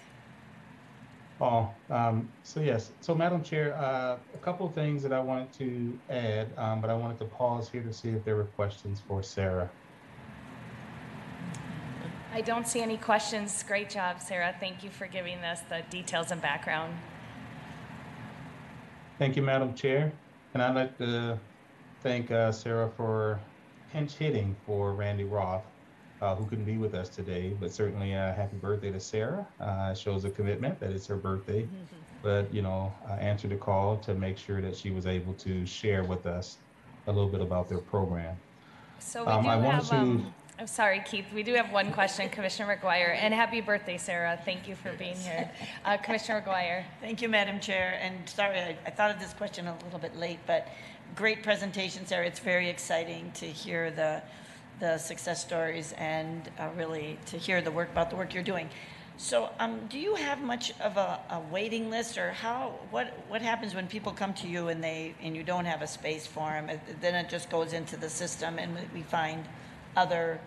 So yes, so Madam Chair, a couple of things that I wanted to add, but I wanted to pause here to see if there were questions for Sarah. I don't see any questions. Great job, Sarah. Thank you for giving us the details and background. Thank you, Madam Chair. And I'd like to thank Sarah for pinch hitting for Randy Roth, who couldn't be with us today, but certainly happy birthday to Sarah. Shows a commitment that it's her birthday, but answered the call to make sure that she was able to share with us a little bit about their program. So we do have, I'm sorry, Keith, we do have one question, Commissioner McGuire, and happy birthday, Sarah. Thank you for being here. Commissioner McGuire. Thank you, Madam Chair, and sorry, I thought of this question a little bit late, but great presentation, Sarah. It's very exciting to hear the success stories and really to hear about the work you're doing. So do you have much of a waiting list, or what happens when people come to you and you don't have a space for them? Then it just goes into the system and we find other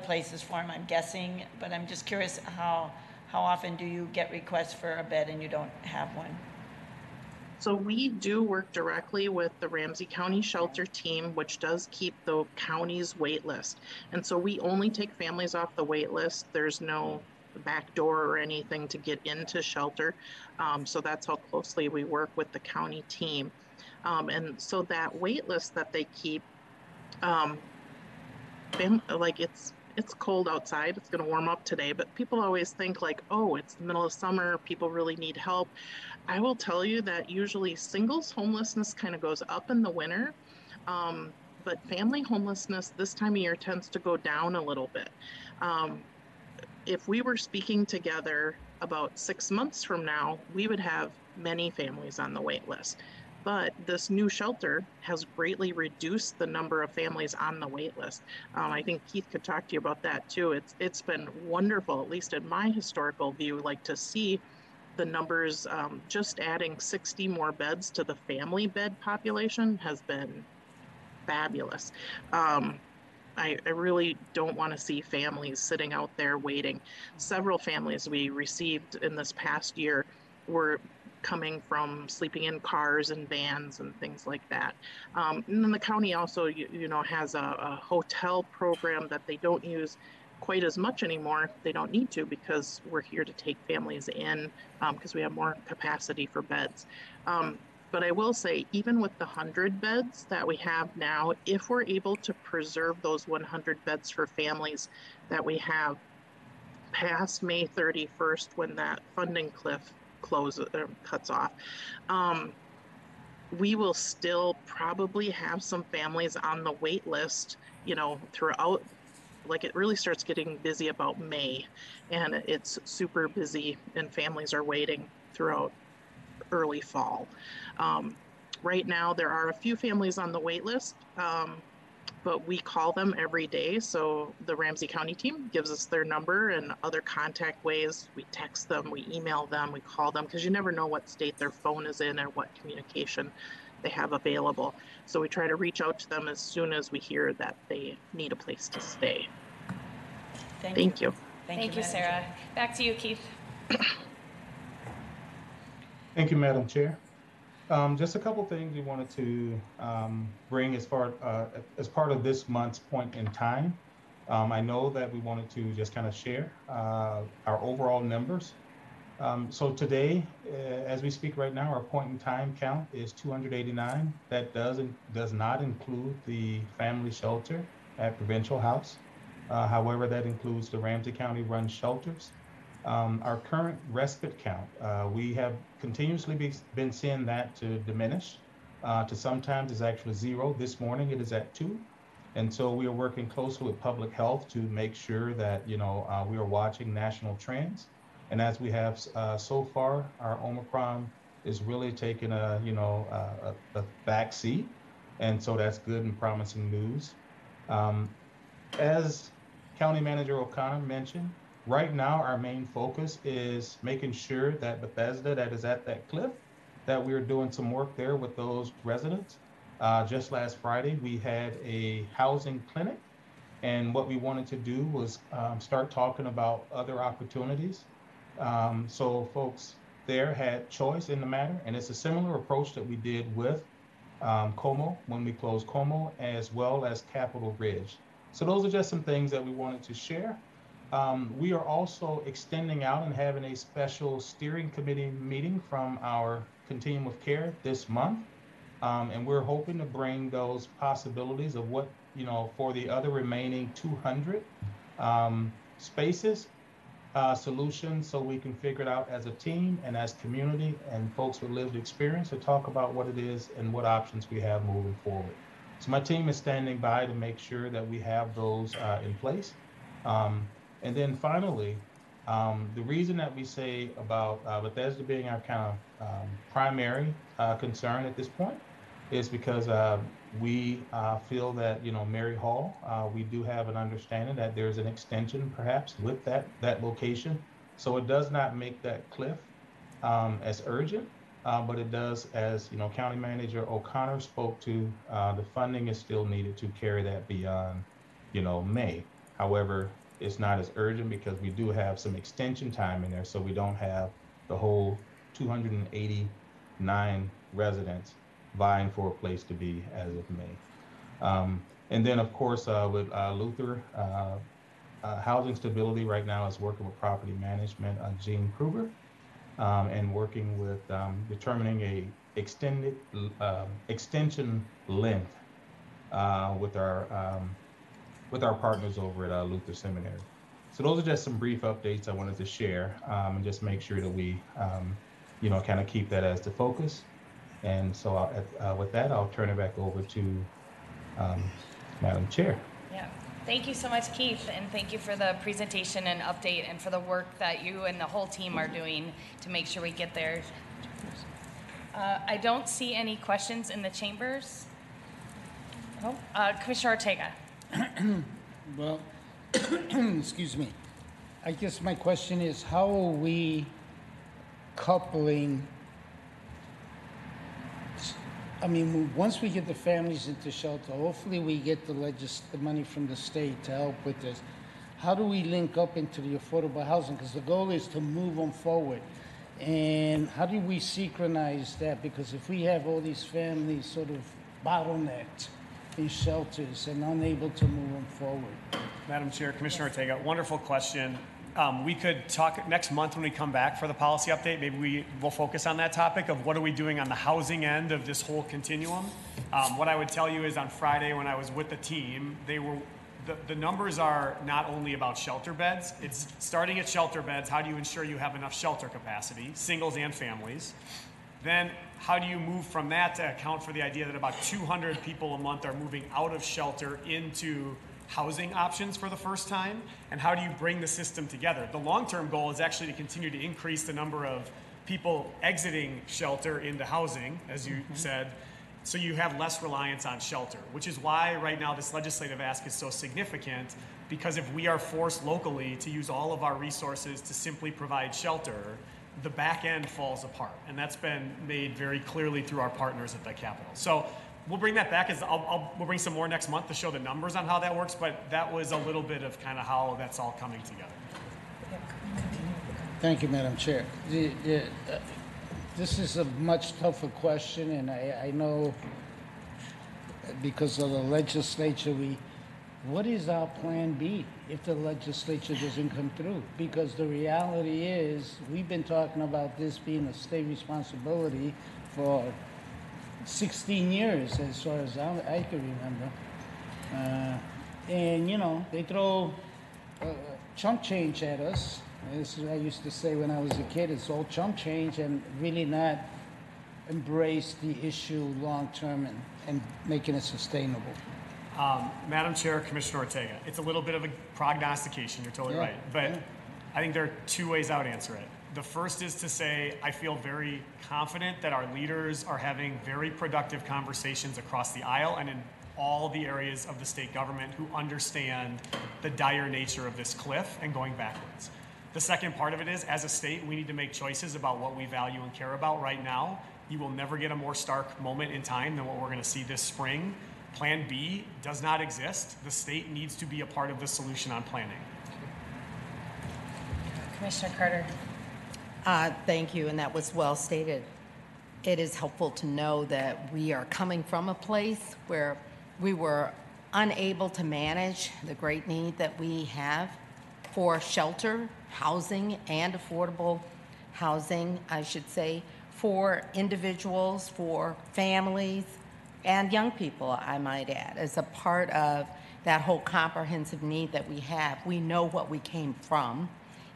places for them, I'm guessing, but I'm just curious how often do you get requests for a bed and you don't have one? So we do work directly with the Ramsey County Shelter Team, which does keep the county's wait list. And so we only take families off the wait list. There's no back door or anything to get into shelter. So that's how closely we work with the county team. And so that wait list that they keep, like it's cold outside, it's going to warm up today, but people always think like, oh, it's the middle of summer, people really need help. I will tell you that usually singles homelessness kind of goes up in the winter, but family homelessness this time of year tends to go down a little bit. If we were speaking together about 6 months from now, we would have many families on the wait list. But this new shelter has greatly reduced the number of families on the wait list. I think Keith could talk to you about that too. It's been wonderful, at least in my historical view, like to see the numbers. Just adding 60 more beds to the family bed population has been fabulous. I really don't want to see families sitting out there waiting. Several families we received in this past year were coming from sleeping in cars and vans and things like that. And then the county also, has a hotel program that they don't use quite as much anymore. They don't need to because we're here to take families in because we have more capacity for beds. But I will say, even with the 100 beds that we have now, if we're able to preserve those 100 beds for families that we have past May 31st, when that funding cliff cuts off, we will still probably have some families on the wait list, throughout. Like it really starts getting busy about May, and it's super busy and families are waiting throughout early fall. Right now, there are a few families on the wait list, but we call them every day. So the Ramsey County team gives us their number and other contact ways. We text them, we email them, we call them, because you never know what state their phone is in or what communication they have available. So we try to reach out to them as soon as we hear that they need a place to stay. Thank you. Thank you, Sarah. Back to you, Keith. Thank you, Madam Chair. Just a couple things we wanted to bring as part of this month's point in time. I know that we wanted to just kind of share our overall numbers. So today, as we speak right now, our point in time count is 289. That does not include the family shelter at Provincial House. However, that includes the Ramsey County run shelters. Our current respite count, we have continuously been seeing that to diminish to sometimes is actually 0. This morning it is at 2. And so we are working closely with public health to make sure that, we are watching national trends. And as we have so far, our Omicron is really taking a back seat. And so that's good and promising news. As County Manager O'Connor mentioned, right now our main focus is making sure that Bethesda, that is at that cliff, that we're doing some work there with those residents. Just last Friday, we had a housing clinic, and what we wanted to do was start talking about other opportunities. So folks there had choice in the matter, and it's a similar approach that we did with Como when we closed Como, as well as Capitol Ridge. So those are just some things that we wanted to share. We are also extending out and having a special steering committee meeting from our Continuum of Care this month. And we're hoping to bring those possibilities of what, for the other remaining 200 spaces, solutions, so we can figure it out as a team and as community and folks with lived experience to talk about what it is and what options we have moving forward. So my team is standing by to make sure that we have those in place. And then finally, the reason that we say about Bethesda being our kind of primary concern at this point is because we feel that, Mary Hall, we do have an understanding that there's an extension perhaps with that location. So it does not make that cliff as urgent, but it does, as County Manager O'Connor spoke to, the funding is still needed to carry that beyond, May. However, it's not as urgent because we do have some extension time in there, so we don't have the whole 289 residents vying for a place to be as of May. And then, of course, with Luther, Housing Stability right now is working with Property Management, Gene Kruger, and working with determining a extension length with our partners over at Luther Seminary. So those are just some brief updates I wanted to share, and just make sure that we, kind of keep that as the focus. And so with that, I'll turn it back over to Madam Chair. Yeah. Thank you so much, Keith, and thank you for the presentation and update and for the work that you and the whole team are doing to make sure we get there. I don't see any questions in the chambers. Oh, Commissioner Ortega. Well, excuse me. I guess my question is, how are we coupling? I mean, once we get the families into shelter, hopefully we get the money from the state to help with this. How do we link up into the affordable housing? Because the goal is to move them forward. And how do we synchronize that? Because if we have all these families sort of bottlenecked in shelters and unable to move them forward. Madam Chair, Commissioner Ortega, wonderful question. We could talk next month when we come back for the policy update. Maybe we'll focus on that topic of what are we doing on the housing end of this whole continuum. What I would tell you is on Friday when I was with the team, the numbers are not only about shelter beds. It's starting at shelter beds. How do you ensure you have enough shelter capacity, singles and families? Then how do you move from that to account for the idea that about 200 people a month are moving out of shelter into housing options for the first time? And how do you bring the system together? The long-term goal is actually to continue to increase the number of people exiting shelter into housing, as you said, So you have less reliance on shelter, which is why right now this legislative ask is so significant, because if we are forced locally to use all of our resources to simply provide shelter, the back end falls apart. And that's been made very clearly through our partners at the Capitol. So we'll bring that back. We'll bring some more next month to show the numbers on how that works, but that was a little bit of kind of how that's all coming together. Thank you, Madam Chair. This is a much tougher question, and I know because of the legislature, what is our plan B if the legislature doesn't come through? Because the reality is, we've been talking about this being a state responsibility for 16 years, as far as I can remember. And, you know, they throw chump change at us. As I used to say when I was a kid, it's all chump change, and really not embrace the issue long term and making it sustainable. Madam Chair, Commissioner Ortega, it's a little bit of a prognostication, you're totally right. But I think there are two ways I would answer it. The first is to say, I feel very confident that our leaders are having very productive conversations across the aisle and in all the areas of the state government who understand the dire nature of this cliff and going backwards. The second part of it is, as a state, we need to make choices about what we value and care about right now. You will never get a more stark moment in time than what we're going to see this spring. Plan B does not exist. The state needs to be a part of the solution on planning. Commissioner Carter. Thank you, and that was well stated. It is helpful to know that we are coming from a place where we were unable to manage the great need that we have for shelter, housing, and affordable housing, I should say, for individuals, for families, and young people, I might add, as a part of that whole comprehensive need that we have. We know what we came from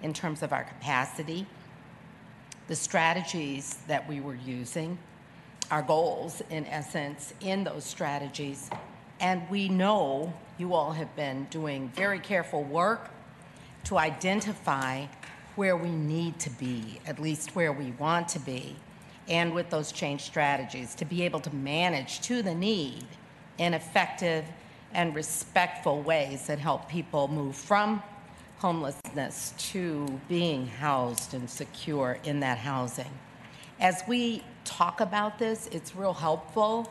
in terms of our capacity, the strategies that we were using, our goals, in essence, in those strategies. And we know you all have been doing very careful work to identify where we need to be, at least where we want to be, and with those change strategies, to be able to manage to the need in effective and respectful ways that help people move from homelessness to being housed and secure in that housing. As we talk about this, it's real helpful,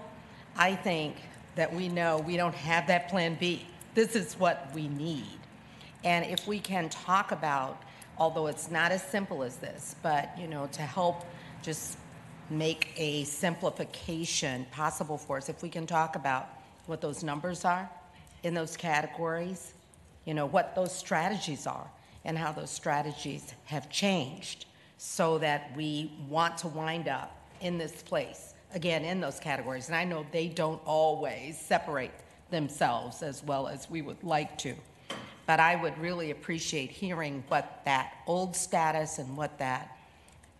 I think, that we know we don't have that plan B. This is what we need. And if we can talk about, although it's not as simple as this, but, you know, to help just make a simplification possible for us, if we can talk about what those numbers are in those categories, you know, what those strategies are and how those strategies have changed so that we want to wind up in this place, again, in those categories. And I know they don't always separate themselves as well as we would like to. But I would really appreciate hearing what that old status and what that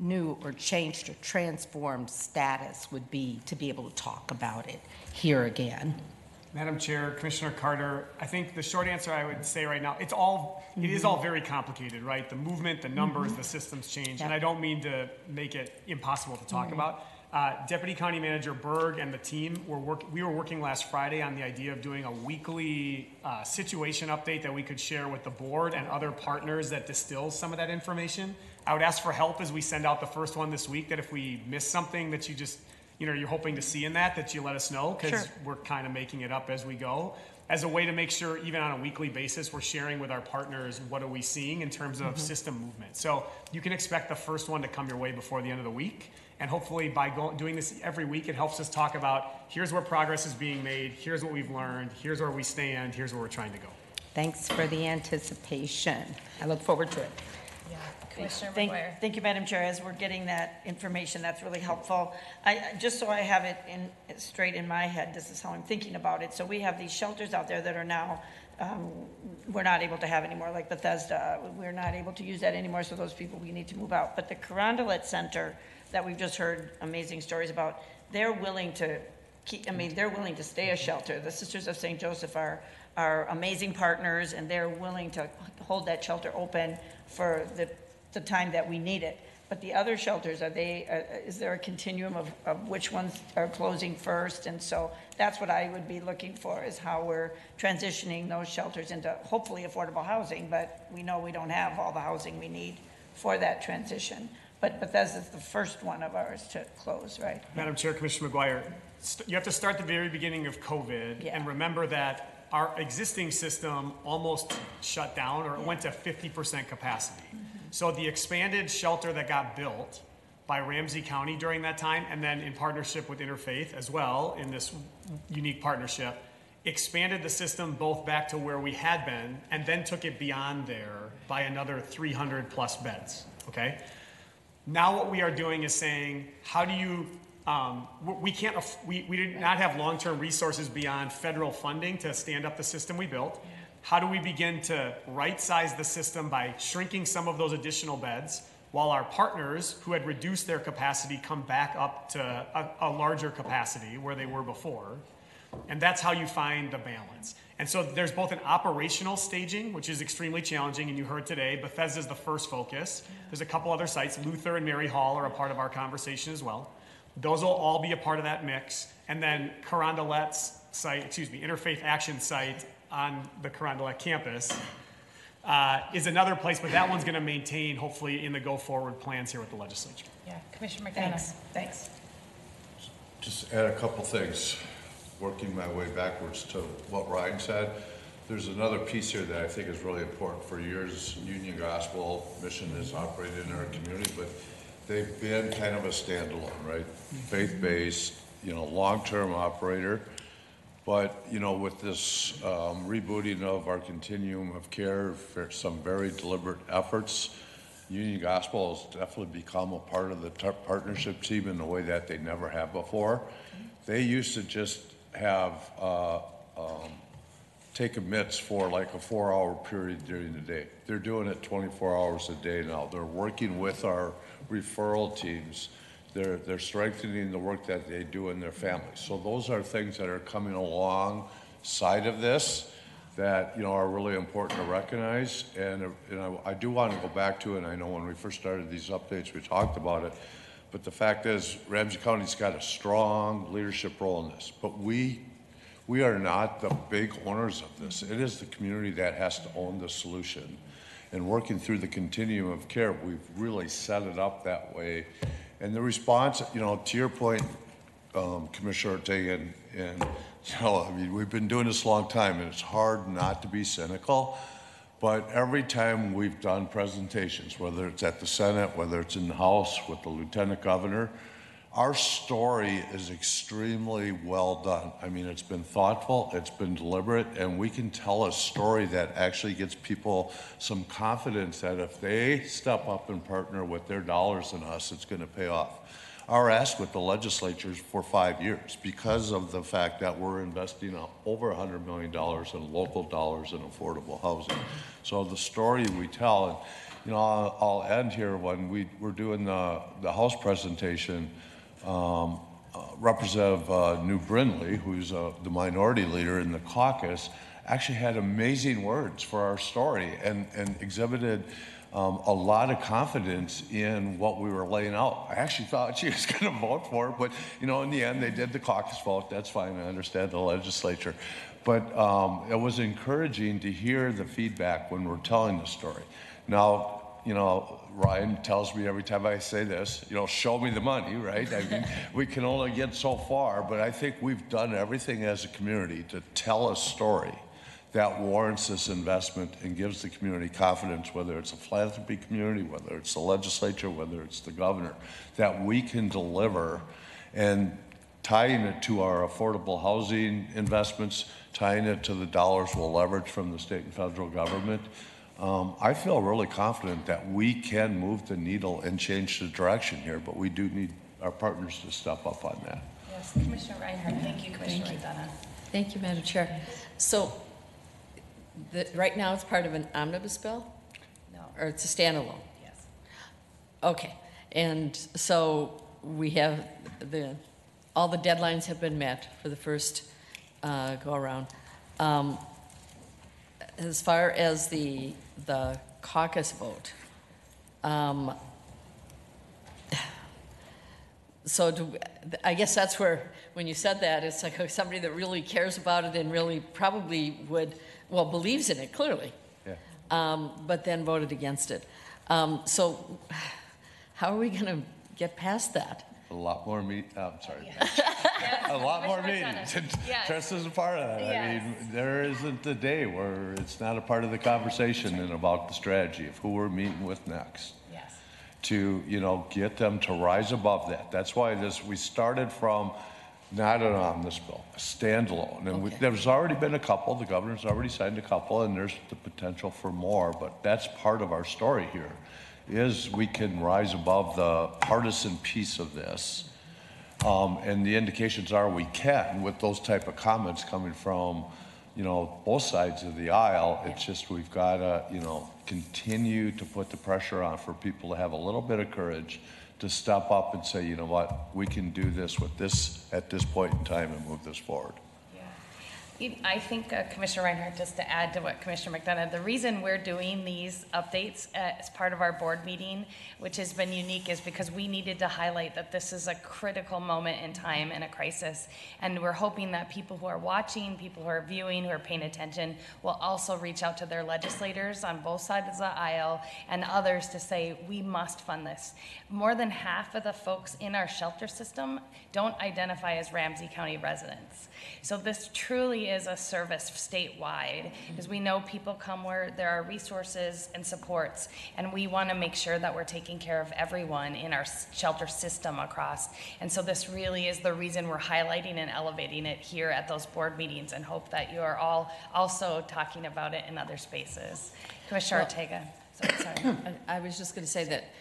new or changed or transformed status would be, to be able to talk about it here again. Madam Chair, Commissioner Carter, I think the short answer I would say right now, it is all very complicated, right? The movement, the numbers, the systems change, and I don't mean to make it impossible to talk about. Deputy County Manager Berg and the team we were working last Friday on the idea of doing a weekly situation update that we could share with the board and other partners that distills some of that information. I would ask for help as we send out the first one this week, that if we miss something that you just, you know, you're hoping to see in that you let us know, because we're kind of making it up as we go, as a way to make sure even on a weekly basis we're sharing with our partners what are we seeing in terms of system movement. So you can expect the first one to come your way before the end of the week. And hopefully by doing this every week, it helps us talk about here's where progress is being made, here's what we've learned, here's where we stand, here's where we're trying to go. Thanks for the anticipation. I look forward to it. Commissioner McGuire. Thank you, Madam Chair. As we're getting that information, that's really helpful. Just so I have it straight in my head, this is how I'm thinking about it. So we have these shelters out there that are now we're not able to have anymore, like Bethesda. We're not able to use that anymore, so those people, we need to move out. But the Carondelet Center that we've just heard amazing stories about, they're willing to they're willing to stay a shelter. The Sisters of St. Joseph are amazing partners, and they're willing to hold that shelter open for the time that we need it. But the other shelters, are they, is there a continuum of which ones are closing first? And so that's what I would be looking for, is how we're transitioning those shelters into hopefully affordable housing, but we know we don't have all the housing we need for that transition. But Bethesda's the first one of ours to close, right? Madam Chair, Commissioner McGuire, you have to start the very beginning of COVID and remember that our existing system almost shut down, or it went to 50% capacity. So the expanded shelter that got built by Ramsey County during that time, and then in partnership with Interfaith as well in this unique partnership, expanded the system both back to where we had been and then took it beyond there by another 300 plus beds, okay? Now what we are doing is saying, how do you, we did not have long-term resources beyond federal funding to stand up the system we built. How do we begin to right-size the system by shrinking some of those additional beds while our partners who had reduced their capacity come back up to a larger capacity where they were before? And that's how you find the balance. And so there's both an operational staging, which is extremely challenging, and you heard today, Bethesda is the first focus. There's a couple other sites. Luther and Mary Hall are a part of our conversation as well. Those will all be a part of that mix. And then Carondelet's site, Interfaith Action site on the Carondelet campus is another place, but that one's going to maintain, hopefully, in the go-forward plans here with the legislature. Yeah, Commissioner McDonough. Thanks. Just add a couple things, working my way backwards to what Ryan said. There's another piece here that I think is really important. For years, Union Gospel Mission has operated in our community, but they've been kind of a standalone, right? Faith-based, long-term operator. But, with this rebooting of our continuum of care, some very deliberate efforts, Union Gospel has definitely become a part of the partnership team in a way that they never have before. They used to just have take admits for like a 4-hour period during the day. They're doing it 24 hours a day now. They're working with our referral teams. They're strengthening the work that they do in their families. So those are things that are coming alongside of this that are really important to recognize. And I do want to go back to it. And I know when we first started these updates, we talked about it. But the fact is, Ramsey County's got a strong leadership role in this. But we are not the big owners of this. It is the community that has to own the solution. And working through the continuum of care, we've really set it up that way. And the response, to your point, Commissioner Ortega, and we've been doing this a long time, and it's hard not to be cynical. But every time we've done presentations, whether it's at the Senate, whether it's in the House with the Lieutenant Governor, our story is extremely well done. It's been thoughtful, it's been deliberate, and we can tell a story that actually gets people some confidence that if they step up and partner with their dollars in us, it's going to pay off. Our ask with the legislature is for 5 years because of the fact that we're investing over $100 million in local dollars in affordable housing. So the story we tell, and I'll end here when we're doing the House presentation. Representative New Brindley, who's the minority leader in the caucus, actually had amazing words for our story and exhibited a lot of confidence in what we were laying out. I actually thought she was going to vote for it, but in the end they did the caucus vote. That's fine, I understand the legislature. But it was encouraging to hear the feedback when we're telling the story. Now, Ryan tells me every time I say this, show me the money, right? We can only get so far, but I think we've done everything as a community to tell a story that warrants this investment and gives the community confidence, whether it's a philanthropy community, whether it's the legislature, whether it's the governor, that we can deliver. And tying it to our affordable housing investments, tying it to the dollars we'll leverage from the state and federal government, I feel really confident that we can move the needle and change the direction here, but we do need our partners to step up on that. Yes, Commissioner Reinhardt. Thank you, Commissioner McDonough. Thank you, Madam Chair. So right now it's part of an omnibus bill? No. Or it's a standalone? Yes. Okay. And so we have all the deadlines have been met for the first go around. As far as the caucus vote, I guess that's where, when you said that, it's like somebody that really cares about it and really probably believes in it clearly, but then voted against it. So how are we going to get past that? A lot more I'm sorry. Yes. A lot more Commissioner meetings. McDonough. Yes. Tress is a part of that. Yes. I mean, there isn't a day where it's not a part of the conversation and about the strategy of who we're meeting with next. Yes. To, get them to rise above that. That's why we started from not an omnibus bill, a standalone. And there's already been a couple, the governor's already signed a couple, and there's the potential for more, but that's part of our story here, is we can rise above the partisan piece of this. And the indications are we can, with those type of comments coming from, both sides of the aisle. It's just we've got to, continue to put the pressure on for people to have a little bit of courage to step up and say, you know what, we can do this with this at this point in time and move this forward. I think, Commissioner Reinhardt, just to add to what Commissioner McDonough, the reason we're doing these updates as part of our board meeting, which has been unique, is because we needed to highlight that this is a critical moment in time in a crisis. And we're hoping that people who are watching, people who are viewing, who are paying attention, will also reach out to their legislators on both sides of the aisle and others to say, we must fund this. More than half of the folks in our shelter system don't identify as Ramsey County residents. So this truly is a service statewide, because we know people come where there are resources and supports, and we want to make sure that we're taking care of everyone in our shelter system across. And so this really is the reason we're highlighting and elevating it here at those board meetings, and hope that you are all also talking about it in other spaces. Commissioner Ortega. Sorry. I was just going to say that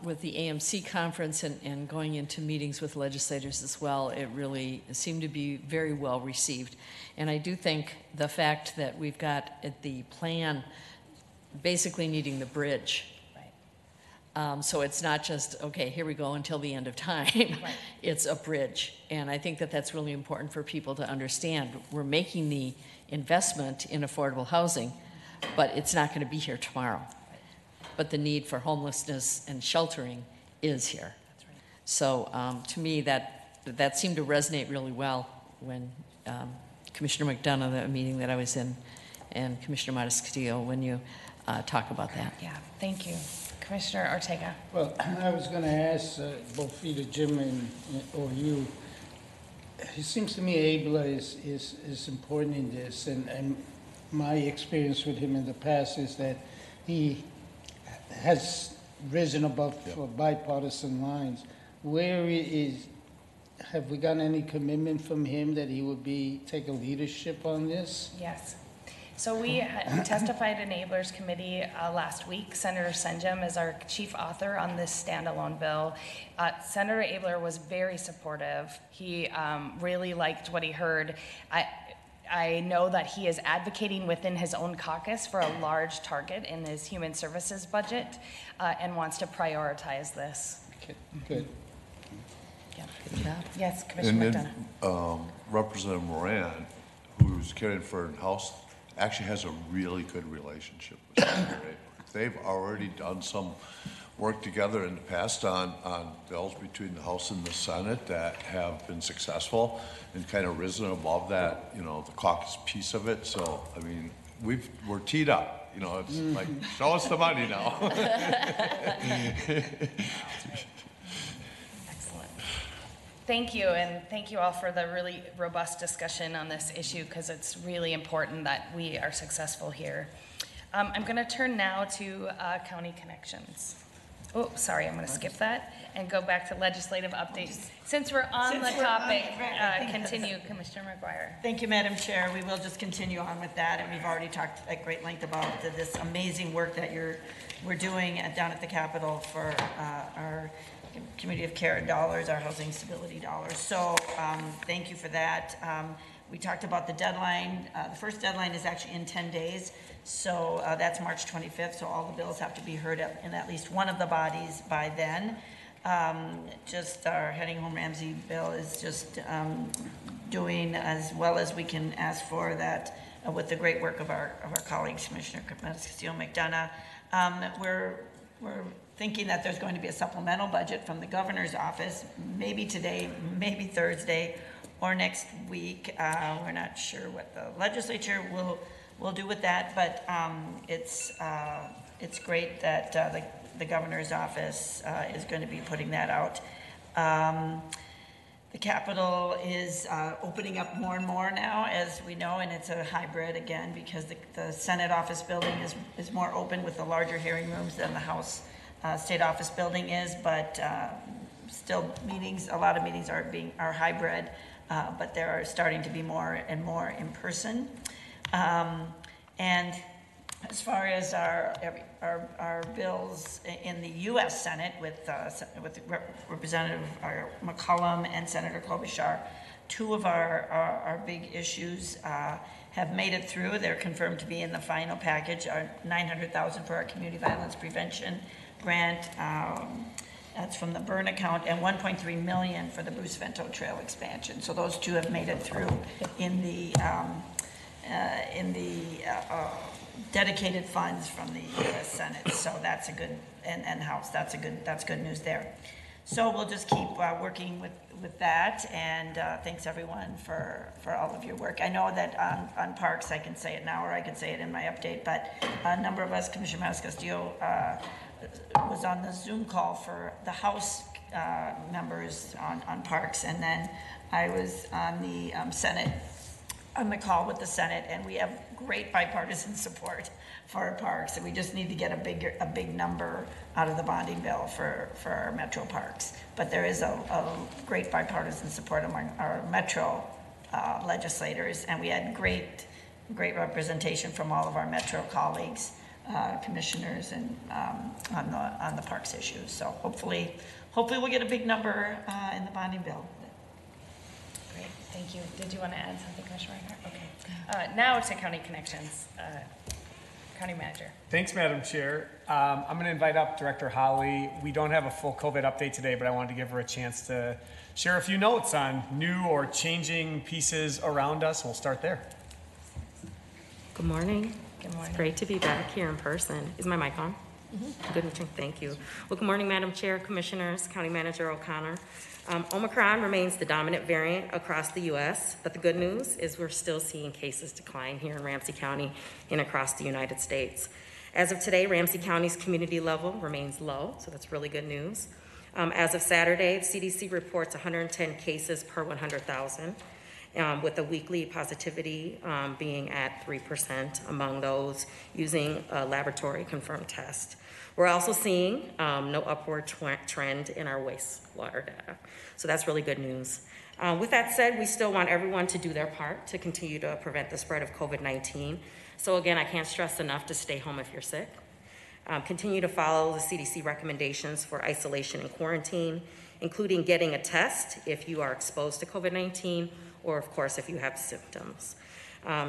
with the AMC conference and going into meetings with legislators as well, it really seemed to be very well received. And I do think the fact that we've got the plan basically needing the bridge. Right. So it's not just, okay, here we go until the end of time. Right. It's a bridge. And I think that that's really important for people to understand. We're making the investment in affordable housing, but it's not going to be here tomorrow. But the need for homelessness and sheltering is here. That's right. So to me, that seemed to resonate really well when Commissioner McDonough, the meeting that I was in, and Commissioner Matas-Castillo, when you talk about that. Yeah, thank you. Commissioner Ortega. Well, I was going to ask both either Jim or you. It seems to me Abler is important in this, and my experience with him in the past is that he has risen above bipartisan lines. Have we gotten any commitment from him that he would take a leadership on this? Yes. So we testified in Abler's committee last week. Senator Senjem is our chief author on this standalone bill. Senator Abler was very supportive. He really liked what he heard. I know that he is advocating within his own caucus for a large target in his human services budget and wants to prioritize this. Okay, good. Yeah. Good job. Yes, Commissioner McDonough. And then Representative Moran, who's carrying for House, actually has a really good relationship with Senator Abler. They've already done some work together in the past on bills between the House and the Senate that have been successful and kind of risen above that, the caucus piece of it. So, I mean, we're teed up. It's like, show us the money now. Excellent. Thank you, and thank you all for the really robust discussion on this issue, because it's really important that we are successful here. I'm going to turn now to County Connections. Oh, sorry, I'm going to skip that and go back to legislative updates. Since we're on the topic, continue, Commissioner McGuire. Thank you, Madam Chair. We will just continue on with that, and we've already talked at great length about this amazing work that we're doing down at the Capitol for our community of care dollars, our housing stability dollars. So thank you for that. We talked about the deadline. The first deadline is actually in 10 days. So that's March 25th. So all the bills have to be heard in at least one of the bodies by then. Just our Heading Home Ramsey bill is just doing as well as we can ask for that with the great work of our colleagues, Commissioner Matas-Castillo McDonough. We're thinking that there's going to be a supplemental budget from the governor's office, maybe today, maybe Thursday, or next week. We're not sure what the legislature will do with that, but it's great that the governor's office is going to be putting that out. The Capitol is opening up more and more now, as we know, and it's a hybrid again because the Senate office building is more open with the larger hearing rooms than the House State Office building is, but still a lot of meetings are hybrid, but there are starting to be more and more in person. And as far as our bills in the U.S. Senate with Representative McCollum and Senator Klobuchar, two of our big issues have made it through. They're confirmed to be in the final package. Our $900,000 for our community violence prevention grant. That's from the burn account, and $1.3 million for the Bruce Vento Trail expansion. So those two have made it through in the dedicated funds from the U.S. Senate. So that's a good, and House, that's good news there. So we'll just keep working with that, and thanks everyone for all of your work. I know that on parks, I can say it now, or I can say it in my update, but a number of us, Commissioner Manis-Castillo was on the Zoom call for the House members on parks, and then I was on the Senate, on the call with the Senate, and we have great bipartisan support for our parks, and we just need to get a big number out of the bonding bill for our metro parks. But there is a great bipartisan support among our metro legislators, and we had great representation from all of our metro colleagues, commissioners, and on the parks issues. So hopefully we'll get a big number in the bonding bill. Great, thank you. Did you want to add something, Commissioner Reinhardt? Okay. Now to County Connections. County Manager. Thanks, Madam Chair. I'm going to invite up Director Holly. We don't have a full COVID update today, but I wanted to give her a chance to share a few notes on new or changing pieces around us. We'll start there. Good morning. Good morning. It's great to be back here in person. Is my mic on? Mm-hmm. Good, thank you. Well, good morning, Madam Chair, Commissioners, County Manager O'Connor. Omicron remains the dominant variant across the U.S., but the good news is we're still seeing cases decline here in Ramsey County and across the United States. As of today, Ramsey County's community level remains low, so that's really good news. As of Saturday, the CDC reports 110 cases per 100,000, with the weekly positivity being at 3% among those using a laboratory confirmed test. We're also seeing no upward trend in our wastewater data. So that's really good news. With that said, we still want everyone to do their part to continue to prevent the spread of COVID-19. So again, I can't stress enough to stay home if you're sick. Continue to follow the CDC recommendations for isolation and quarantine, including getting a test if you are exposed to COVID-19, or of course, if you have symptoms.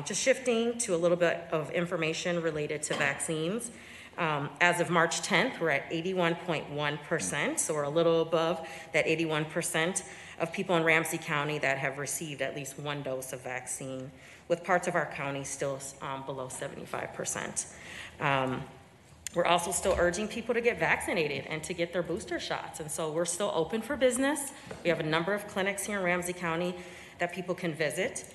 Just shifting to a little bit of information related to vaccines. As of March 10th, we're at 81.1%, so we're a little above that 81% of people in Ramsey County that have received at least one dose of vaccine, with parts of our county still below 75%. We're also still urging people to get vaccinated and to get their booster shots, and so we're still open for business. We have a number of clinics here in Ramsey County that people can visit.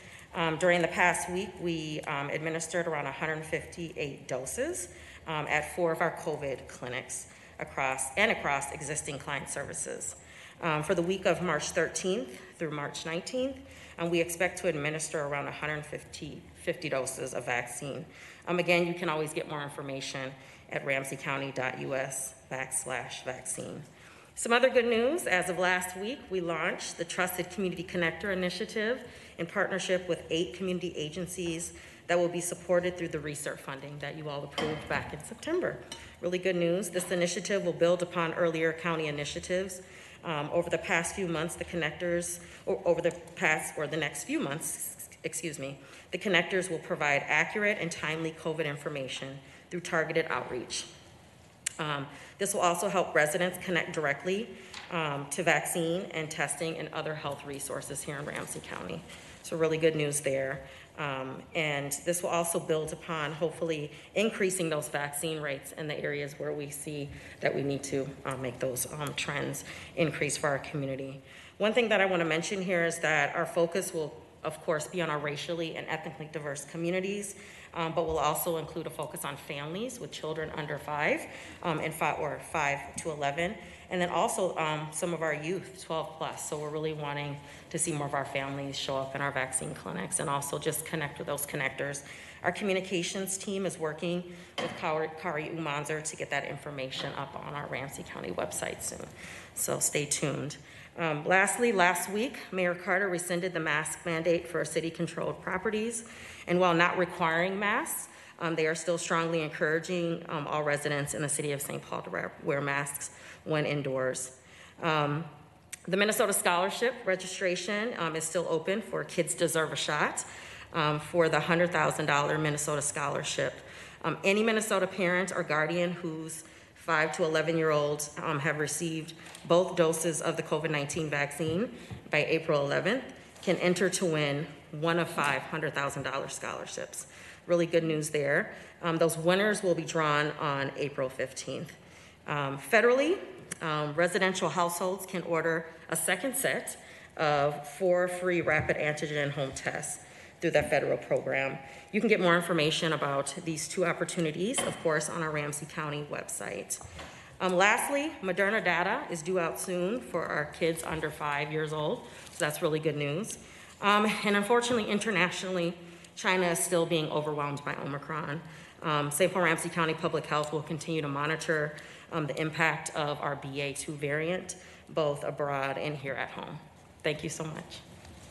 During the past week, we administered around 158 doses at 4 of our COVID clinics across existing client services. For the week of March 13th through March 19th, we expect to administer around 150 doses of vaccine. Again, you can always get more information at ramseycounty.us/vaccine. Some other good news, as of last week, we launched the Trusted Community Connector Initiative in partnership with 8 community agencies that will be supported through the research funding that you all approved back in September. Really good news. This initiative will build upon earlier county initiatives. Over the next few months, the connectors will provide accurate and timely COVID information through targeted outreach. This will also help residents connect directly to vaccine and testing and other health resources here in Ramsey County. So really good news there. And this will also build upon hopefully increasing those vaccine rates in the areas where we see that we need to make those trends increase for our community. One thing that I want to mention here is that our focus will, of course, be on our racially and ethnically diverse communities, but will also include a focus on families with children under 5 or 5 to 11, and then also some of our youth, 12 plus. So we're really wanting to see more of our families show up in our vaccine clinics and also just connect with those connectors. Our communications team is working with Kari Umanzer to get that information up on our Ramsey County website soon. So stay tuned. Lastly, last week, Mayor Carter rescinded the mask mandate for city-controlled properties. And while not requiring masks, they are still strongly encouraging all residents in the city of St. Paul to wear masks when indoors. The Minnesota Scholarship registration is still open for Kids Deserve a Shot for the $100,000 Minnesota Scholarship. Any Minnesota parent or guardian whose 5 to 11-year-olds have received both doses of the COVID-19 vaccine by April 11th can enter to win one of 5 $100,000 scholarships. Really good news there. Those winners will be drawn on April 15th. Federally, residential households can order a second set of 4 free rapid antigen home tests through that federal program. You can get more information about these 2 opportunities, of course, on our Ramsey County website. Lastly, Moderna data is due out soon for our kids under 5 years old, so that's really good news. And unfortunately, internationally, China is still being overwhelmed by Omicron. St. Paul Ramsey County Public Health will continue to monitor the impact of our BA2 variant, both abroad and here at home. Thank you so much.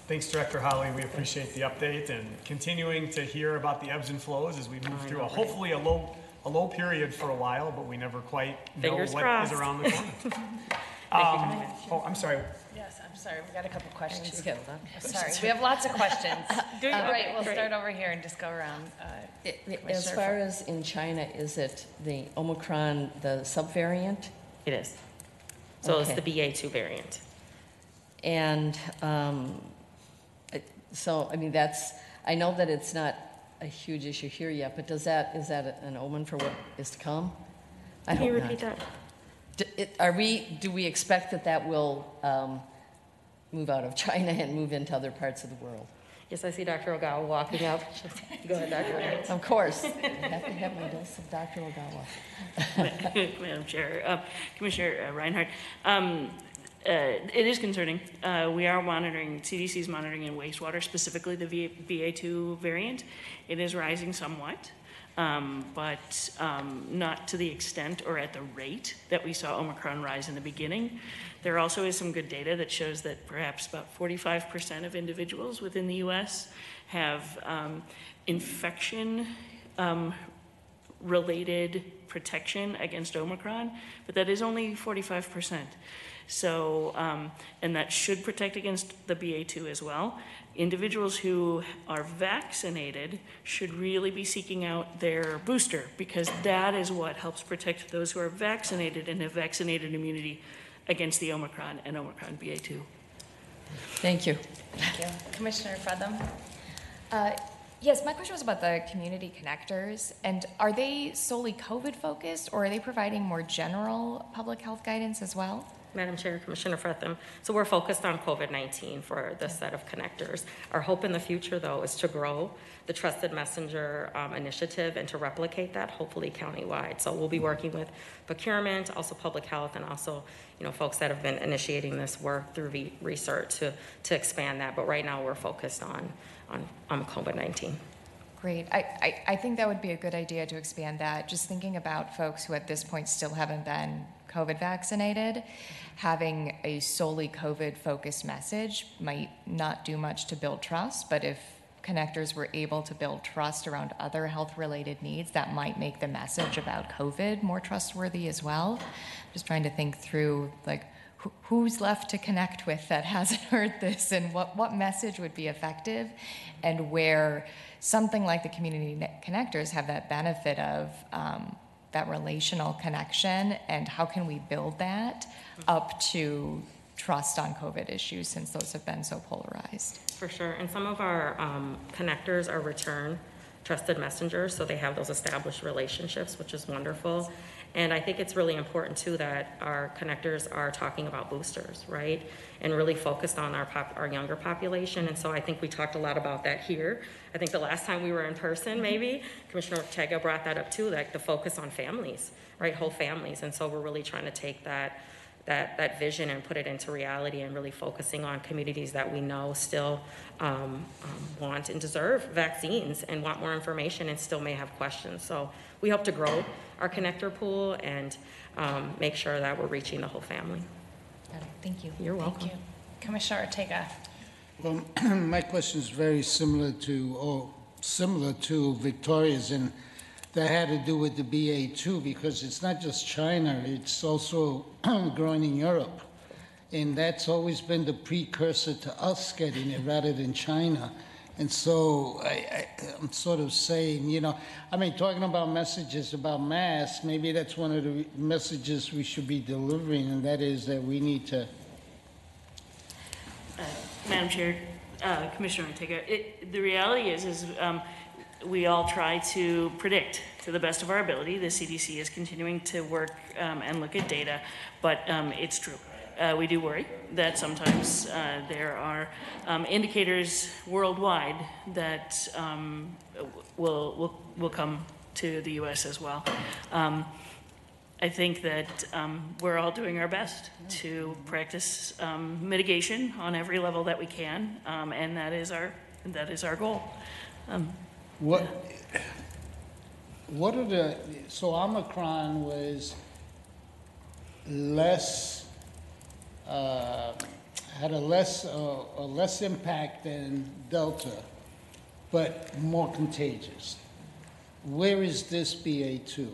Thanks, Director Holly. We appreciate the update and continuing to hear about the ebbs and flows as we move through hopefully a low period for a while, but we never quite know what is around the corner. I'm sorry. Yes, I'm sorry. We got a couple questions. Sorry, we have lots of questions. Right, we'll start over here and just go around. As far as in China, is it the Omicron, the subvariant? It is. So it's the BA2 variant. And so, I mean, I know that it's not a huge issue here yet, but is that an omen for what is to come? Can you repeat that? Do we expect that will move out of China and move into other parts of the world? Yes, I see Dr. Ogawa walking up. Go ahead, Dr. Ogawa. Of course. I have to have my dose of Dr. Ogawa. Madam Chair, Commissioner Reinhardt, it is concerning. We are monitoring, CDC is monitoring in wastewater, specifically the BA2 variant. It is rising somewhat, but not to the extent or at the rate that we saw Omicron rise in the beginning. There also is some good data that shows that perhaps about 45% of individuals within the U.S. have infection related protection against Omicron, but that is only 45%. So, and that should protect against the BA2 as well. Individuals who are vaccinated should really be seeking out their booster, because that is what helps protect those who are vaccinated and have vaccinated immunity against the Omicron and Omicron BA2. Thank you. Thank you. Commissioner Fredham? Yes, my question was about the community connectors, and are they solely COVID focused, or are they providing more general public health guidance as well? Madam Chair, Commissioner Fretham. So we're focused on COVID-19 for this set of connectors. Our hope in the future, though, is to grow the Trusted Messenger initiative and to replicate that, hopefully countywide. So we'll be working with procurement, also public health, and also, folks that have been initiating this work through research to expand that. But right now, we're focused on COVID-19. Great. I think that would be a good idea to expand that. Just thinking about folks who at this point still haven't been COVID vaccinated, having a solely COVID-focused message might not do much to build trust, but if connectors were able to build trust around other health-related needs, that might make the message about COVID more trustworthy as well. Just trying to think through, who's left to connect with that hasn't heard this, and what message would be effective, and where something like the community connectors have that benefit of that relational connection, and how can we build that up to trust on COVID issues, since those have been so polarized? For sure, and some of our connectors are return trusted messengers, so they have those established relationships, which is wonderful. And I think it's really important too that our connectors are talking about boosters, right? And really focused on our younger population. And so I think we talked a lot about that here. I think the last time we were in person, maybe, Commissioner Ortega brought that up too, like the focus on families, right? Whole families. And so we're really trying to take that vision and put it into reality, and really focusing on communities that we know still want and deserve vaccines and want more information and still may have questions. So we hope to grow our connector pool and make sure that we're reaching the whole family. Thank you. You're welcome. Thank you. Commissioner Ortega. Well, my question is very similar to Victoria's, and that had to do with the BA2, because it's not just China, it's also growing in Europe. And that's always been the precursor to us getting it rather than China. And so I'm sort of saying, talking about messages about masks, maybe that's one of the messages we should be delivering, and that is that we need to. Madam Chair, Commissioner Ortega, the reality is we all try to predict to the best of our ability. The CDC is continuing to work and look at data, but it's true. We do worry that sometimes there are indicators worldwide that will come to the U.S. as well. I think that we're all doing our best to practice mitigation on every level that we can, and that is our goal. What are so Omicron was less, had a less impact than Delta, but more contagious. Where is this BA2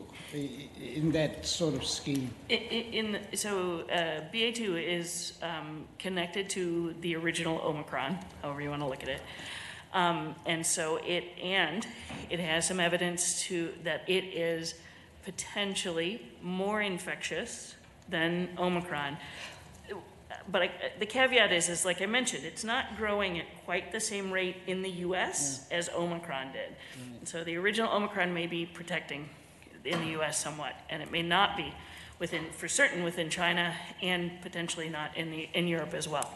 in that sort of scheme? BA2 is connected to the original Omicron, however you want to look at it. And so it has some evidence that it is potentially more infectious than Omicron. But the caveat is like I mentioned, it's not growing at quite the same rate in the U.S. as Omicron did. And so the original Omicron may be protecting in the U.S. somewhat, and it may not be for certain within China, and potentially not in Europe as well.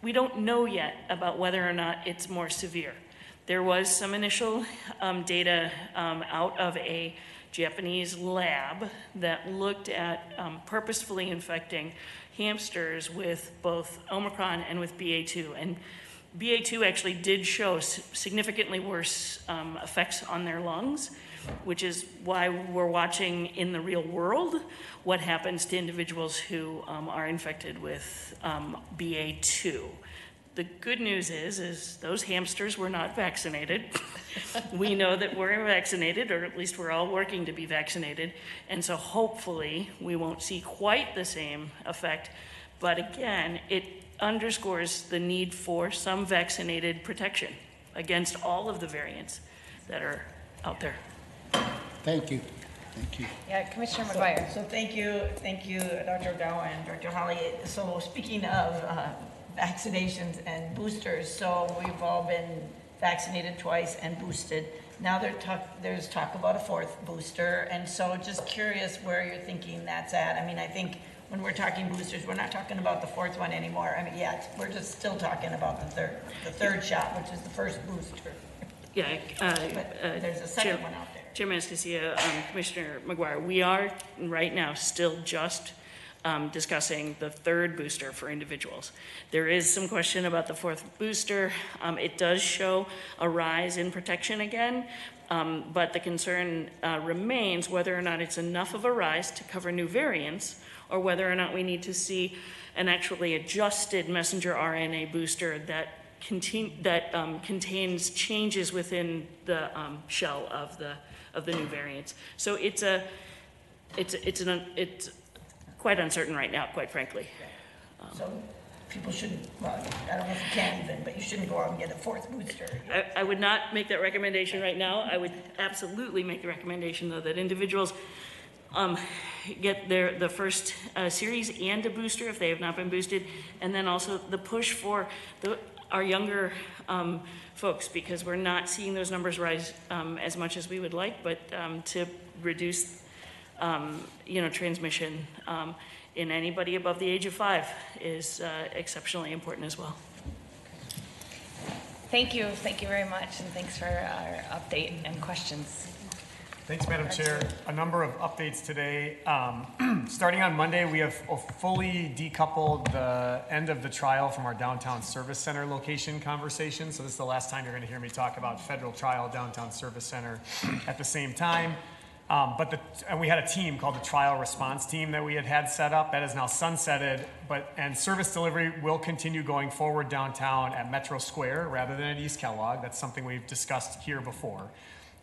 We don't know yet about whether or not it's more severe. There was some initial data out of a Japanese lab that looked at purposefully infecting hamsters with both Omicron and with BA2. And BA2 actually did show significantly worse effects on their lungs, which is why we're watching in the real world what happens to individuals who are infected with BA2. The good news is those hamsters were not vaccinated. We know that we're vaccinated, or at least we're all working to be vaccinated, and so hopefully we won't see quite the same effect. But again, it underscores the need for some vaccinated protection against all of the variants that are out there. Thank you. Thank you. Yeah, Commissioner McGuire. So thank you, Dr. O'Dowd and Dr. Holly. So speaking of vaccinations and boosters, so we've all been vaccinated twice and boosted. Now there's talk about a fourth booster, and so just curious where you're thinking that's at. I mean, I think when we're talking boosters, we're not talking about the fourth one anymore. I mean, we're just still talking about the third shot, which is the first booster. Yeah, but there's a second one out there. Chairman Escasilla, Commissioner McGuire, we are right now still just discussing the third booster for individuals. There is some question about the fourth booster. It does show a rise in protection again, but the concern remains whether or not it's enough of a rise to cover new variants, or whether or not we need to see an actually adjusted messenger RNA booster that contains changes within the shell of the new variants. So it's quite uncertain right now, quite frankly. people shouldn't, well, I don't know if you can even, but you shouldn't go out and get a fourth booster. I would not make that recommendation right now. I would absolutely make the recommendation, though, that individuals get the first series and a booster if they have not been boosted, and then also the push for our younger folks, because we're not seeing those numbers rise as much as we would like, but to reduce transmission in anybody above the age of 5 is exceptionally important as well. Thank you very much, and thanks for our update and questions. Thanks, Madam Chair. A number of updates today. Starting on Monday, we have fully decoupled the end of the trial from our downtown service center location conversation. So this is the last time you're going to hear me talk about federal trial downtown service center at the same time. And we had a team called the trial response team that we had set up. That is now sunsetted, and service delivery will continue going forward downtown at Metro Square rather than at East Kellogg. That's something we've discussed here before.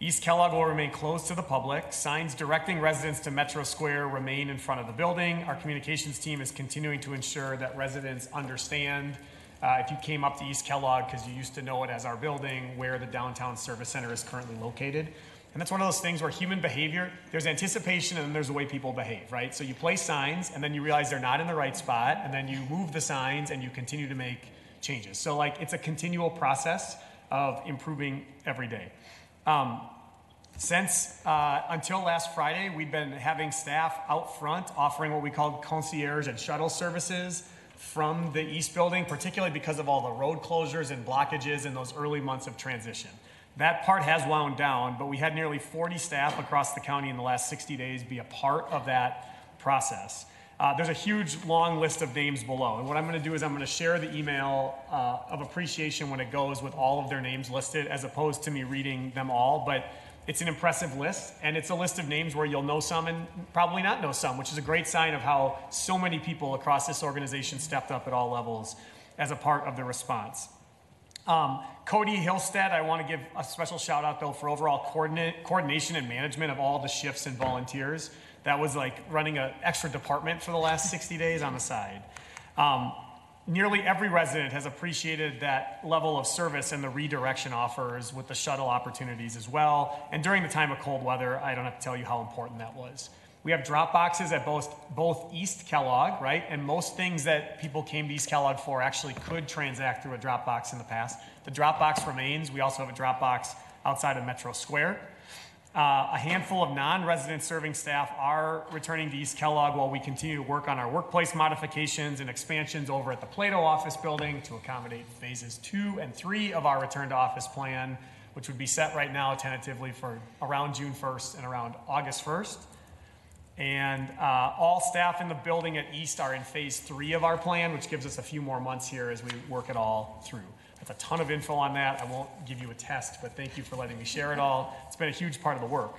East Kellogg will remain closed to the public. Signs directing residents to Metro Square remain in front of the building. Our communications team is continuing to ensure that residents understand if you came up to East Kellogg because you used to know it as our building, where the downtown service center is currently located. And that's one of those things where human behavior, there's anticipation and then there's the way people behave, right? So you place signs and then you realize they're not in the right spot, and then you move the signs and you continue to make changes. So it's a continual process of improving every day. Since until last Friday, we've been having staff out front offering what we call concierge and shuttle services from the East Building, particularly because of all the road closures and blockages in those early months of transition. That part has wound down, but we had nearly 40 staff across the county in the last 60 days be a part of that process. There's a huge, long list of names below. And what I'm going to do is I'm going to share the email of appreciation when it goes with all of their names listed, as opposed to me reading them all. But it's an impressive list, and it's a list of names where you'll know some and probably not know some, which is a great sign of how so many people across this organization stepped up at all levels as a part of the response. Cody Hillstead, I want to give a special shout out though for overall coordination and management of all the shifts and volunteers. That was like running an extra department for the last 60 days on the side. Nearly every resident has appreciated that level of service and the redirection offers with the shuttle opportunities as well. And during the time of cold weather, I don't have to tell you how important that was. We have drop boxes at both East Kellogg, right? And most things that people came to East Kellogg for actually could transact through a drop box in the past. The drop box remains. We also have a drop box outside of Metro Square. A handful of non-resident serving staff are returning to East Kellogg while we continue to work on our workplace modifications and expansions over at the Plato office building to accommodate phases 2 and 3 of our return to office plan, which would be set right now tentatively for around June 1st and around August 1st. And all staff in the building at East are in phase 3 of our plan, which gives us a few more months here as we work it all through. That's a ton of info on that. I won't give you a test, but thank you for letting me share it all. It's been a huge part of the work.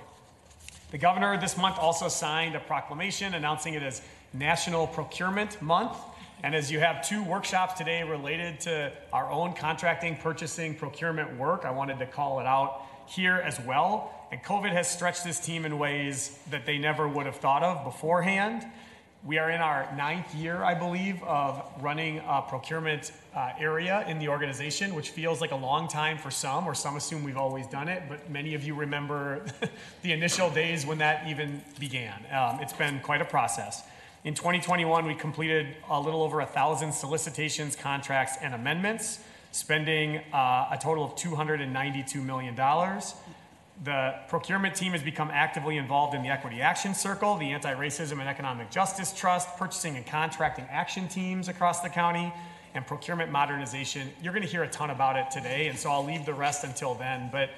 The governor this month also signed a proclamation announcing it as National Procurement Month. And as you have 2 workshops today related to our own contracting, purchasing, procurement work, I wanted to call it out here as well. And COVID has stretched this team in ways that they never would have thought of beforehand. We are in our 9th year, I believe, of running a procurement area in the organization, which feels like a long time for some, or some assume we've always done it, but many of you remember the initial days when that even began. It's been quite a process. In 2021, we completed a little over 1,000 solicitations, contracts, and amendments, spending a total of $292 million. The procurement team has become actively involved in the Equity Action Circle, the Anti-Racism and Economic Justice Trust, purchasing and contracting action teams across the county, and procurement modernization. You're going to hear a ton about it today, and so I'll leave the rest until then. But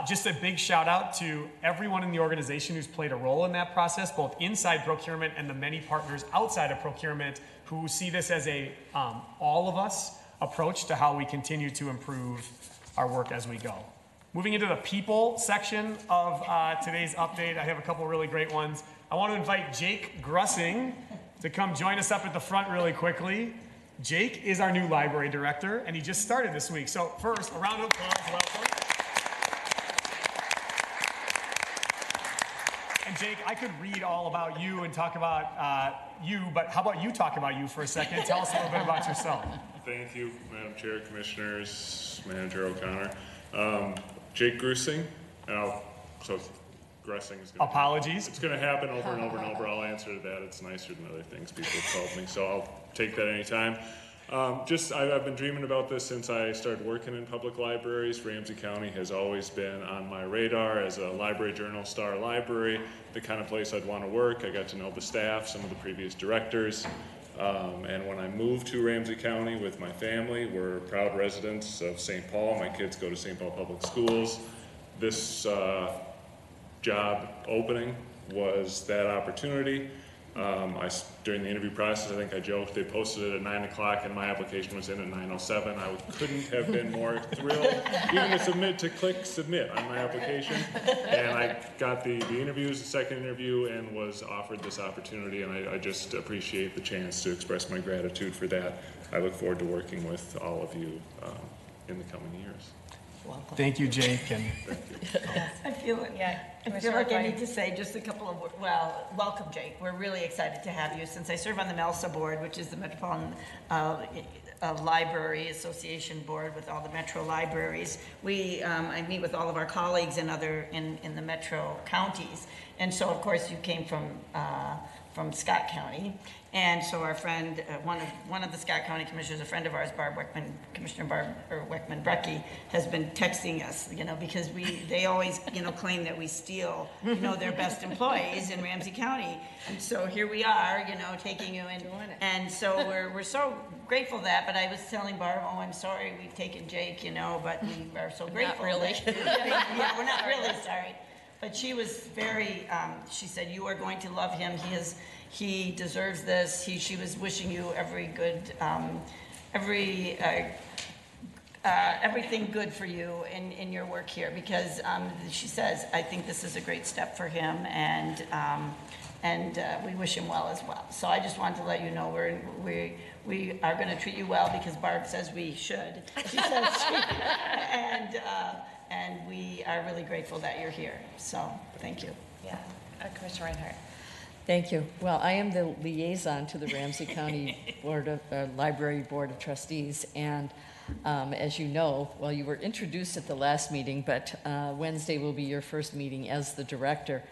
just a big shout out to everyone in the organization who's played a role in that process, both inside procurement and the many partners outside of procurement who see this as a all of us approach to how we continue to improve our work as we go. Moving into the people section of today's update, I have a couple really great ones. I want to invite Jake Grussing to come join us up at the front really quickly. Jake is our new library director, and he just started this week. So first, a round of applause, welcome. And Jake, I could read all about you and talk about you, but how about you talk about you for a second? Tell us a little bit about yourself. Thank you, Madam Chair, Commissioners, Manager O'Connor. Jake Grusing. So Gressing is going to... Apologies. It's going to happen over and over and over. I'll answer to that. It's nicer than other things people have called me, so I'll take that anytime. I've been dreaming about this since I started working in public libraries. Ramsey County has always been on my radar as a Library Journal Star library, the kind of place I'd want to work. I got to know the staff, some of the previous directors. And when I moved to Ramsey County with my family, we're proud residents of St. Paul. My kids go to St. Paul Public Schools. This job opening was that opportunity. During the interview process, I think I joked, they posted it at 9 o'clock and my application was in at 9:07. I couldn't have been more thrilled even to click submit on my application. And I got the interviews, the second interview, and was offered this opportunity, and I just appreciate the chance to express my gratitude for that. I look forward to working with all of you in the coming years. Welcome. Thank you, Jake. And I feel it. Yeah. I feel like I need to say just a couple of words. Well, welcome, Jake. We're really excited to have you. Since I serve on the MELSA board, which is the Metropolitan Library Association board with all the metro libraries, I meet with all of our colleagues in the metro counties. And so, of course, you came from Scott County. And so our friend, one of the Scott County commissioners, a friend of ours, Commissioner Barb Weckman-Brecky, has been texting us, because they always, claim that we steal, their best employees in Ramsey County. And so here we are, taking you in. And so we're so grateful that, but I was telling Barb, oh, I'm sorry we've taken Jake, but we are so grateful. Not really. Yeah, we're not really sorry. But she was very, she said, you are going to love him. He deserves this. She was wishing you every good, everything good for you in your work here, because she says, I think this is a great step for him, and we wish him well as well. So I just wanted to let you know we are going to treat you well because Barb says we should. She says and we are really grateful that you're here. So thank you. Yeah, Commissioner Reinhardt. Thank you. Well, I am the liaison to the Ramsey County Library Board of Trustees, and as you know, well, you were introduced at the last meeting, but Wednesday will be your first meeting as the director,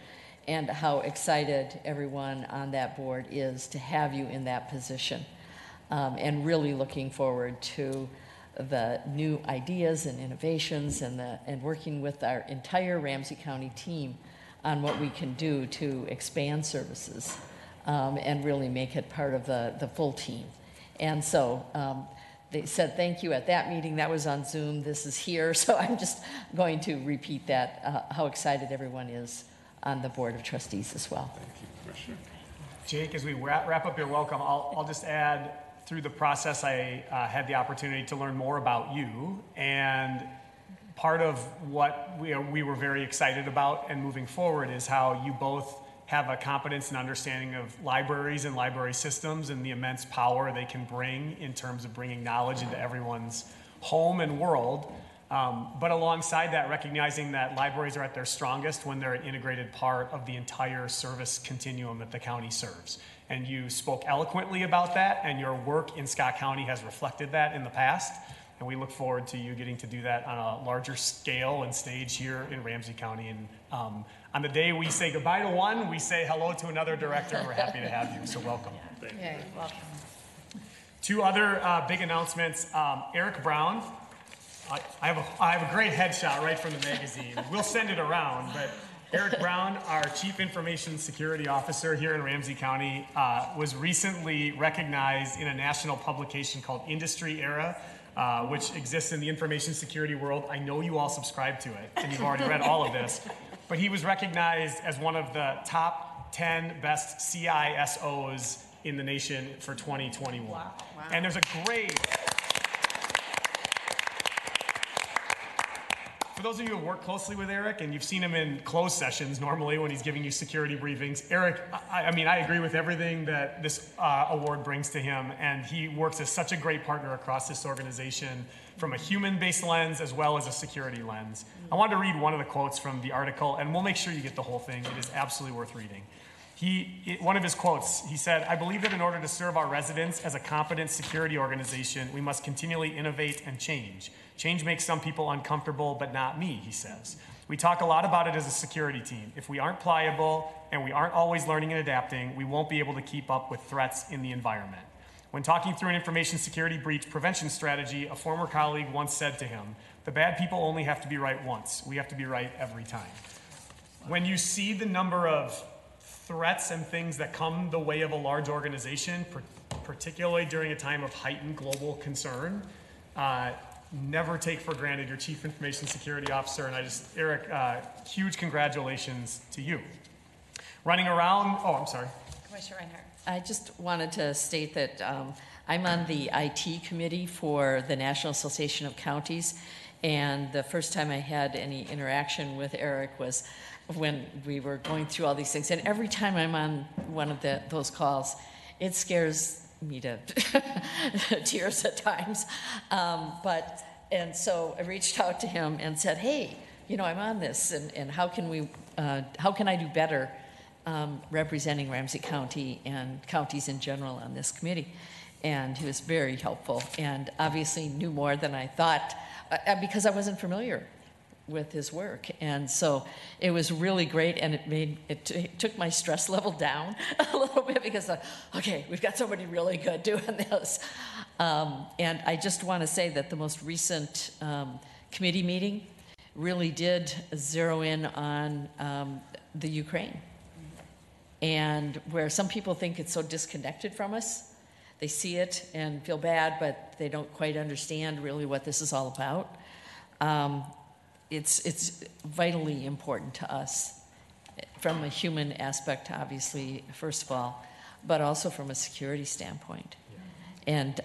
and how excited everyone on that board is to have you in that position, and really looking forward to the new ideas and innovations and working with our entire Ramsey County team on what we can do to expand services and really make it part of the full team. And so they said thank you at that meeting. That was on Zoom. This is here. So I'm just going to repeat that, how excited everyone is on the Board of Trustees as well. Thank you, Commissioner. Jake, as we wrap up your welcome, I'll just add, through the process, I had the opportunity to learn more about you, and part of what we were very excited about and moving forward is how you both have a competence and understanding of libraries and library systems and the immense power they can bring in terms of bringing knowledge into everyone's home and world. But alongside that, recognizing that libraries are at their strongest when they're an integrated part of the entire service continuum that the county serves. And you spoke eloquently about that, and your work in Scott County has reflected that in the past. And we look forward to you getting to do that on a larger scale and stage here in Ramsey County. And on the day we say goodbye to one, we say hello to another director, and we're happy to have you. So welcome. Thank you. Yeah, welcome. Two other big announcements. Eric Brown. I have a great headshot right from the magazine. We'll send it around, but Eric Brown, our Chief Information Security Officer here in Ramsey County, was recently recognized in a national publication called Industry Era, which exists in the information security world. I know you all subscribe to it, and you've already read all of this, but he was recognized as one of the top 10 best CISOs in the nation for 2021. Wow. And there's a great... For those of you who have worked closely with Eric, and you've seen him in closed sessions normally when he's giving you security briefings, Eric, I agree with everything that this award brings to him, and he works as such a great partner across this organization from a human-based lens as well as a security lens. I wanted to read one of the quotes from the article, and we'll make sure you get the whole thing. It is absolutely worth reading. One of his quotes, he said, "I believe that in order to serve our residents as a competent security organization, we must continually innovate and change. Change makes some people uncomfortable, but not me," he says. "We talk a lot about it as a security team. If we aren't pliable and we aren't always learning and adapting, we won't be able to keep up with threats in the environment." When talking through an information security breach prevention strategy, a former colleague once said to him, "The bad people only have to be right once. We have to be right every time." When you see the number of threats and things that come the way of a large organization, particularly during a time of heightened global concern, never take for granted your Chief Information Security Officer. And Eric, huge congratulations to you. Running around, I'm sorry. Commissioner Reinhardt. I just wanted to state that I'm on the IT committee for the National Association of Counties, and the first time I had any interaction with Eric was when we were going through all these things. And every time I'm on one of those calls, it scares me to tears at times. And so I reached out to him and said, "Hey, I'm on this, and how can I do better representing Ramsey County and counties in general on this committee?" And he was very helpful and obviously knew more than I thought because I wasn't familiar with his work. And so it was really great, and it took my stress level down a little bit because, okay, we've got somebody really good doing this. And I just want to say that the most recent committee meeting really did zero in on the Ukraine. And where some people think it's so disconnected from us, they see it and feel bad, but they don't quite understand really what this is all about. It's vitally important to us from a human aspect, obviously, first of all, but also from a security standpoint. Yeah. And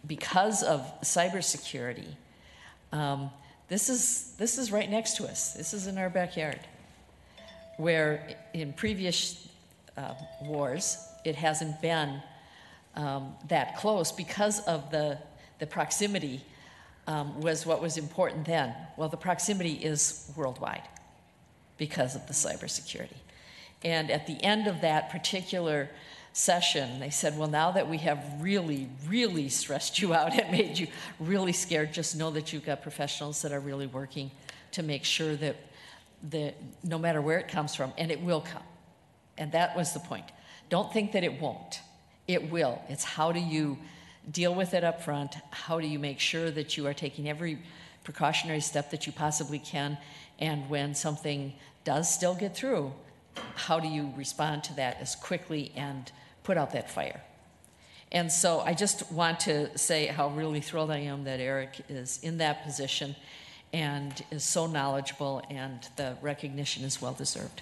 because of cybersecurity, this is right next to us. This is in our backyard, where in previous wars, it hasn't been that close because of the proximity was what was important then. Well, the proximity is worldwide because of the cybersecurity. And at the end of that particular session, they said, well, now that we have really, really stressed you out and made you really scared, just know that you've got professionals that are really working to make sure that no matter where it comes from, and it will come. And that was the point. Don't think that it won't. It will. It's how do you deal with it up front? How do you make sure that you are taking every precautionary step that you possibly can? And when something does still get through, how do you respond to that as quickly and put out that fire? And so I just want to say how really thrilled I am that Eric is in that position and is so knowledgeable, and the recognition is well deserved.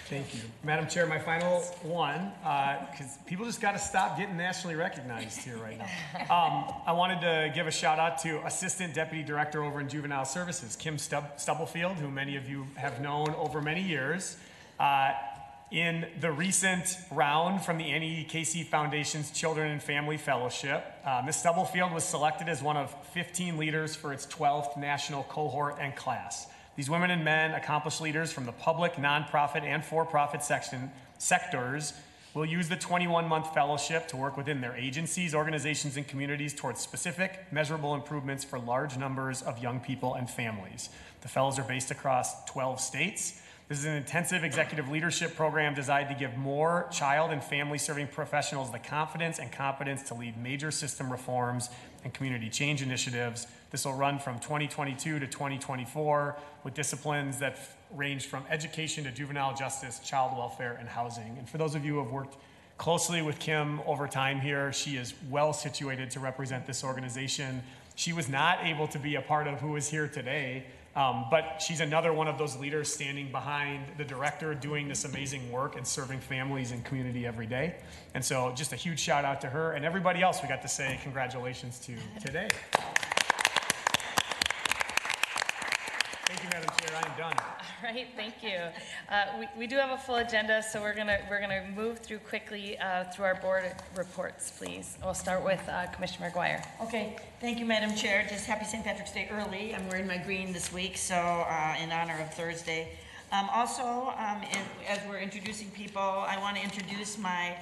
Thank you. Madam Chair, my final one, because people just got to stop getting nationally recognized here right now. I wanted to give a shout out to Assistant Deputy Director over in Juvenile Services, Kim Stubblefield, who many of you have known over many years. In the recent round from the Annie Casey Foundation's Children and Family Fellowship, Ms. Stubblefield was selected as one of 15 leaders for its 12th national cohort and class. These women and men, accomplished leaders from the public, nonprofit, and for-profit sectors, will use the 21-month fellowship to work within their agencies, organizations, and communities towards specific, measurable improvements for large numbers of young people and families. The fellows are based across 12 states. This is an intensive executive leadership program designed to give more child and family-serving professionals the confidence and competence to lead major system reforms and community change initiatives. This will run from 2022 to 2024 with disciplines that range from education to juvenile justice, child welfare, and housing. And for those of you who have worked closely with Kim over time here, she is well situated to represent this organization. She was not able to be a part of who is here today, but she's another one of those leaders standing behind the director doing this amazing work and serving families and community every day. And so just a huge shout out to her and everybody else we got to say congratulations to today. Thank you, Madam Chair. I am done. All right, thank you. We do have a full agenda, so we're gonna move through quickly through our board reports, please. We'll start with Commissioner McGuire. Okay, thank you, Madam Chair. Just happy St. Patrick's Day early. I'm wearing my green this week, so in honor of Thursday. As we're introducing people, I want to introduce my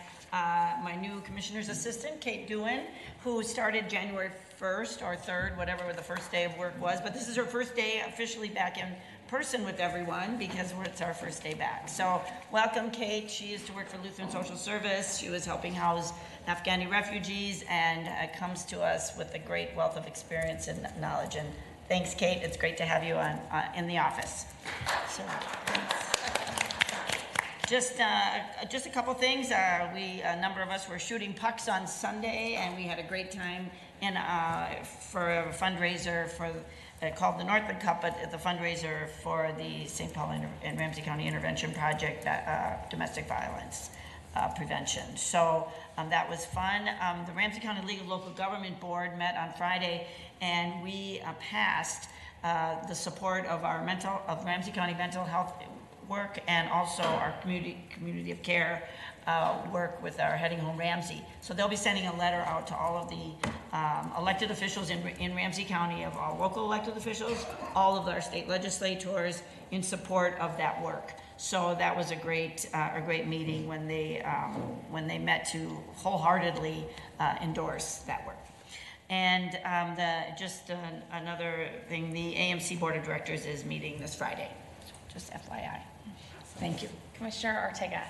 new commissioner's assistant, Kate Doohan, who started January 1st or 3rd, whatever the first day of work was. But this is her first day officially back in person with everyone because it's our first day back. So welcome, Kate. She used to work for Lutheran Social Service. She was helping house Afghani refugees and comes to us with a great wealth of experience and knowledge. And thanks, Kate. It's great to have you in the office. So, just a couple things. A number of us were shooting pucks on Sunday, and we had a great time for a fundraiser called the Northwood Cup, but the fundraiser for the St. Paul and Ramsey County Intervention Project, domestic violence prevention. So that was fun. The Ramsey County League of Local Government Board met on Friday, and we passed the support of our Ramsey County mental health work and also our community of care work with our Heading Home Ramsey. So they'll be sending a letter out to all of the elected officials in Ramsey County, of all local elected officials, all of our state legislators in support of that work. So that was a great meeting when they met to wholeheartedly endorse that work. And another thing, the AMC Board of Directors is meeting this Friday. Just FYI. Thank you. Commissioner Ortega.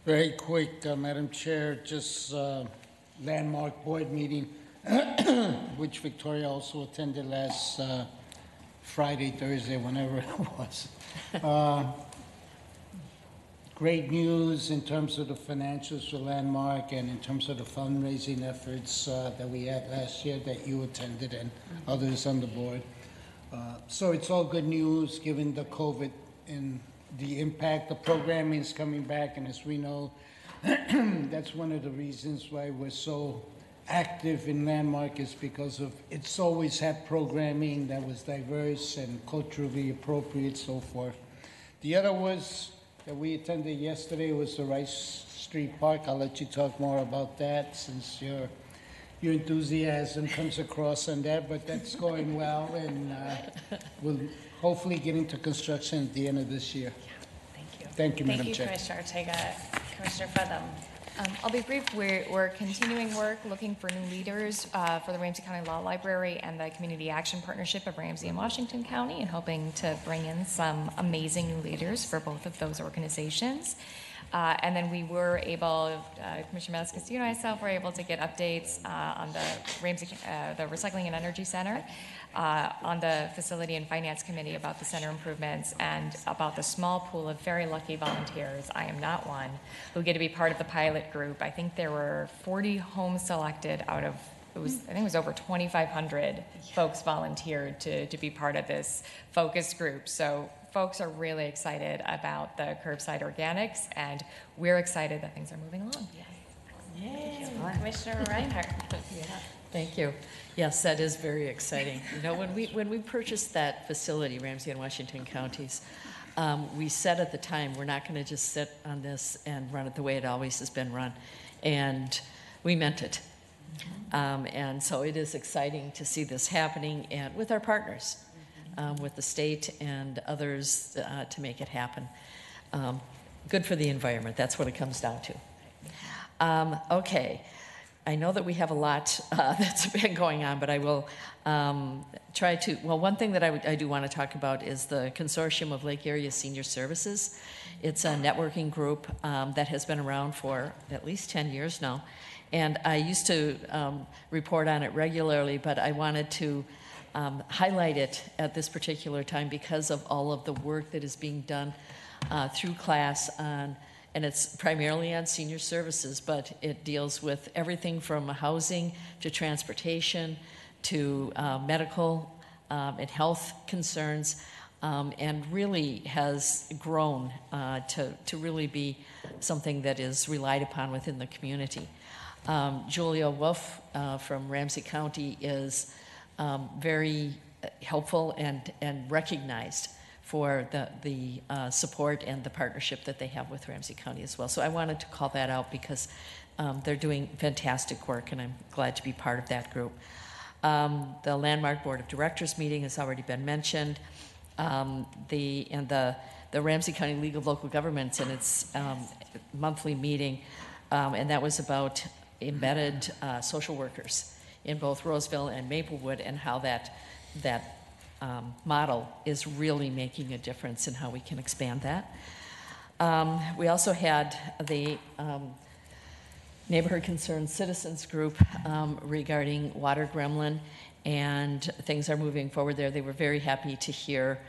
Very quick, Madam Chair, just landmark board meeting, which Victoria also attended last Friday, Thursday, whenever it was. Great news in terms of the financials for Landmark and in terms of the fundraising efforts that we had last year that you attended and others on the board. So it's all good news given the COVID and the impact. The programming is coming back, and as we know, that's one of the reasons why we're so active in Landmark, is because of it's always had programming that was diverse and culturally appropriate, so forth. The other was that we attended yesterday was the Rice Street Park. I'll let you talk more about that since your enthusiasm comes across on that, but that's going well, and we'll hopefully get into construction at the end of this year. Thank you. Thank you, Madam Chair. Thank you, Commissioner Ortega. Commissioner Fedem. I'll be brief. We're continuing work looking for new leaders for the Ramsey County Law Library and the Community Action Partnership of Ramsey and Washington County, and hoping to bring in some amazing new leaders for both of those organizations. And then we were able, Commissioner Malaskas, you and myself were able to get updates on the Recycling and Energy Center, on the Facility and Finance Committee about the center improvements, and about the small pool of very lucky volunteers, I am not one, who get to be part of the pilot group. I think there were 40 homes selected out of, I think it was over 2,500 folks volunteered to be part of this focus group. So folks are really excited about the curbside organics, and we're excited that things are moving along. Yay. Commissioner Reinhardt. Thank you. Yes, that is very exciting. You know, when we purchased that facility, Ramsey and Washington counties, we said at the time, we're not going to just sit on this and run it the way it always has been run. And we meant it. And so it is exciting to see this happening, and with our partners, with the state and others to make it happen. Good for the environment. That's what it comes down to. Okay. I know that we have a lot that's been going on, but I will try to, well, one thing that I do want to talk about is the Consortium of Lake Area Senior Services. It's a networking group that has been around for at least 10 years now. And I used to report on it regularly, but I wanted to highlight it at this particular time because of all of the work that is being done through class on, and it's primarily on senior services, but it deals with everything from housing to transportation to medical and health concerns, and really has grown to really be something that is relied upon within the community. Julia Wolf from Ramsey County is very helpful and recognized for the support and the partnership that they have with Ramsey County as well. So I wanted to call that out because they're doing fantastic work, and I'm glad to be part of that group. The Landmark Board of Directors meeting has already been mentioned. The the Ramsey County League of Local Governments and its monthly meeting, and that was about embedded social workers in both Roseville and Maplewood, and how that model is really making a difference in how we can expand that. We also had the Neighborhood Concerned Citizens Group regarding water gremlin, and things are moving forward there. They were very happy to hear,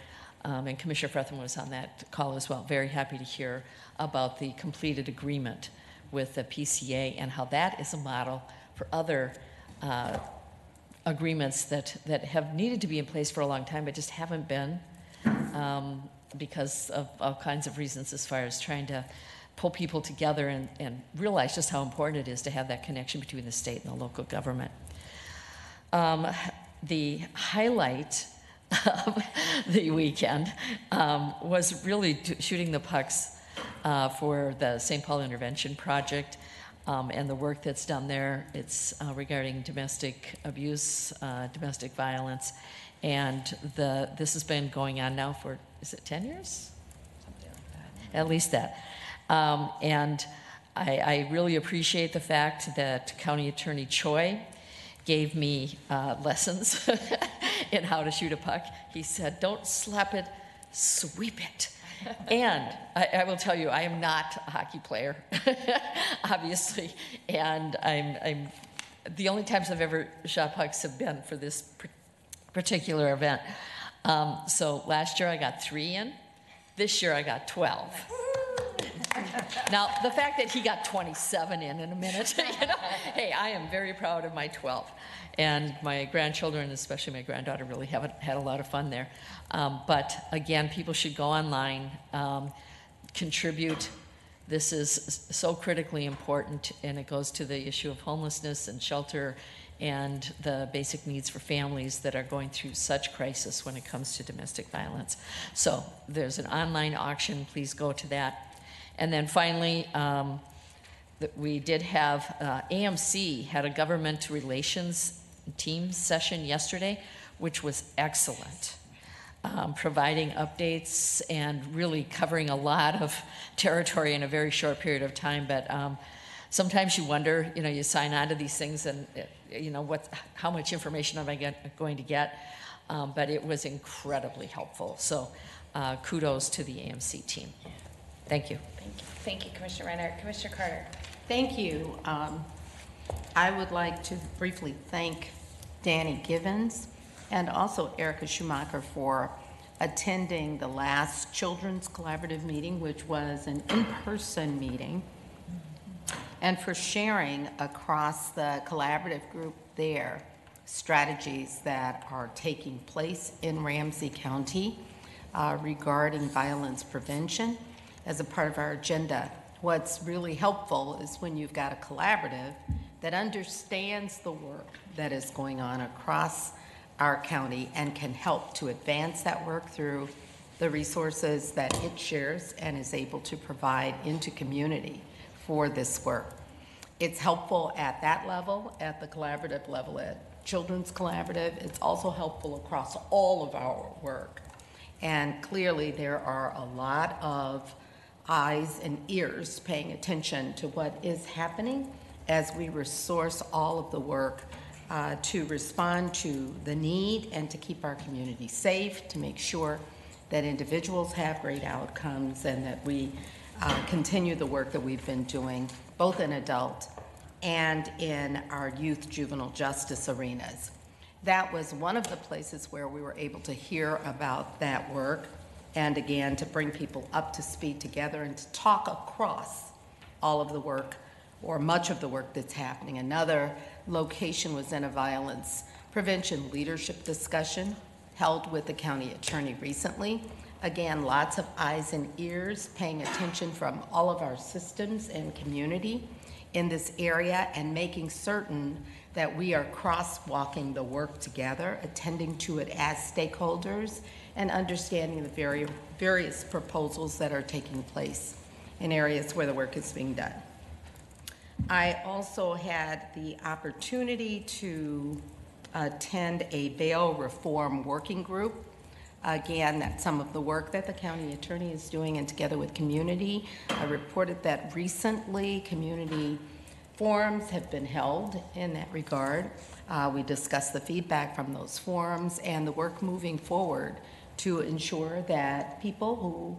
and Commissioner Fretham was on that call as well, very happy to hear about the completed agreement with the PCA and how that is a model for other agreements that have needed to be in place for a long time but just haven't been because of all kinds of reasons, as far as trying to pull people together and realize just how important it is to have that connection between the state and the local government. The highlight of the weekend was really shooting the pucks for the St. Paul Intervention Project and the work that's done there. It's regarding domestic abuse, domestic violence, and this has been going on now for, is it 10 years? Something like that. At least that. And I really appreciate the fact that County Attorney Choi gave me lessons in how to shoot a puck. He said, don't slap it, sweep it. And I will tell you, I am not a hockey player, obviously, and I'm the only times I've ever shot pucks have been for this particular event. So last year I got 3 in. This year I got 12. Now, the fact that he got 27 in a minute, hey, I am very proud of my 12. And my grandchildren, especially my granddaughter, really have had a lot of fun there. But again, people should go online, contribute. This is so critically important, and it goes to the issue of homelessness and shelter and the basic needs for families that are going through such crisis when it comes to domestic violence. So there's an online auction. Please go to that. And then finally, we did have AMC had a government relations team session yesterday, which was excellent, providing updates and really covering a lot of territory in a very short period of time. But sometimes you wonder, you sign on to these things and how much information am I going to get? But it was incredibly helpful. So kudos to the AMC team. Thank you. Thank you, Commissioner Reinhardt. Commissioner Carter. Thank you. I would like to briefly thank Danny Givens and also Erica Schumacher for attending the last Children's Collaborative meeting, which was an in-person meeting, and for sharing across the collaborative group there strategies that are taking place in Ramsey County regarding violence prevention as a part of our agenda. What's really helpful is when you've got a collaborative that understands the work that is going on across our county and can help to advance that work through the resources that it shares and is able to provide into community for this work. It's helpful at that level, at the collaborative level, at Children's Collaborative. It's also helpful across all of our work. And clearly there are a lot of eyes and ears paying attention to what is happening as we resource all of the work to respond to the need and to keep our community safe, to make sure that individuals have great outcomes, and that we continue the work that we've been doing both in adult and in our youth juvenile justice arenas. That was one of the places where we were able to hear about that work, and again, to bring people up to speed together and to talk across all of the work, or much of the work that's happening. Another location was in a violence prevention leadership discussion held with the county attorney recently. Again, lots of eyes and ears paying attention from all of our systems and community in this area, and making certain that we are crosswalking the work together, attending to it as stakeholders, and understanding the various proposals that are taking place in areas where the work is being done. I also had the opportunity to attend a bail reform working group again, that some of the work that the county attorney is doing and together with community. I reported that recently community forums have been held in that regard. We discussed the feedback from those forums and the work moving forward to ensure that people who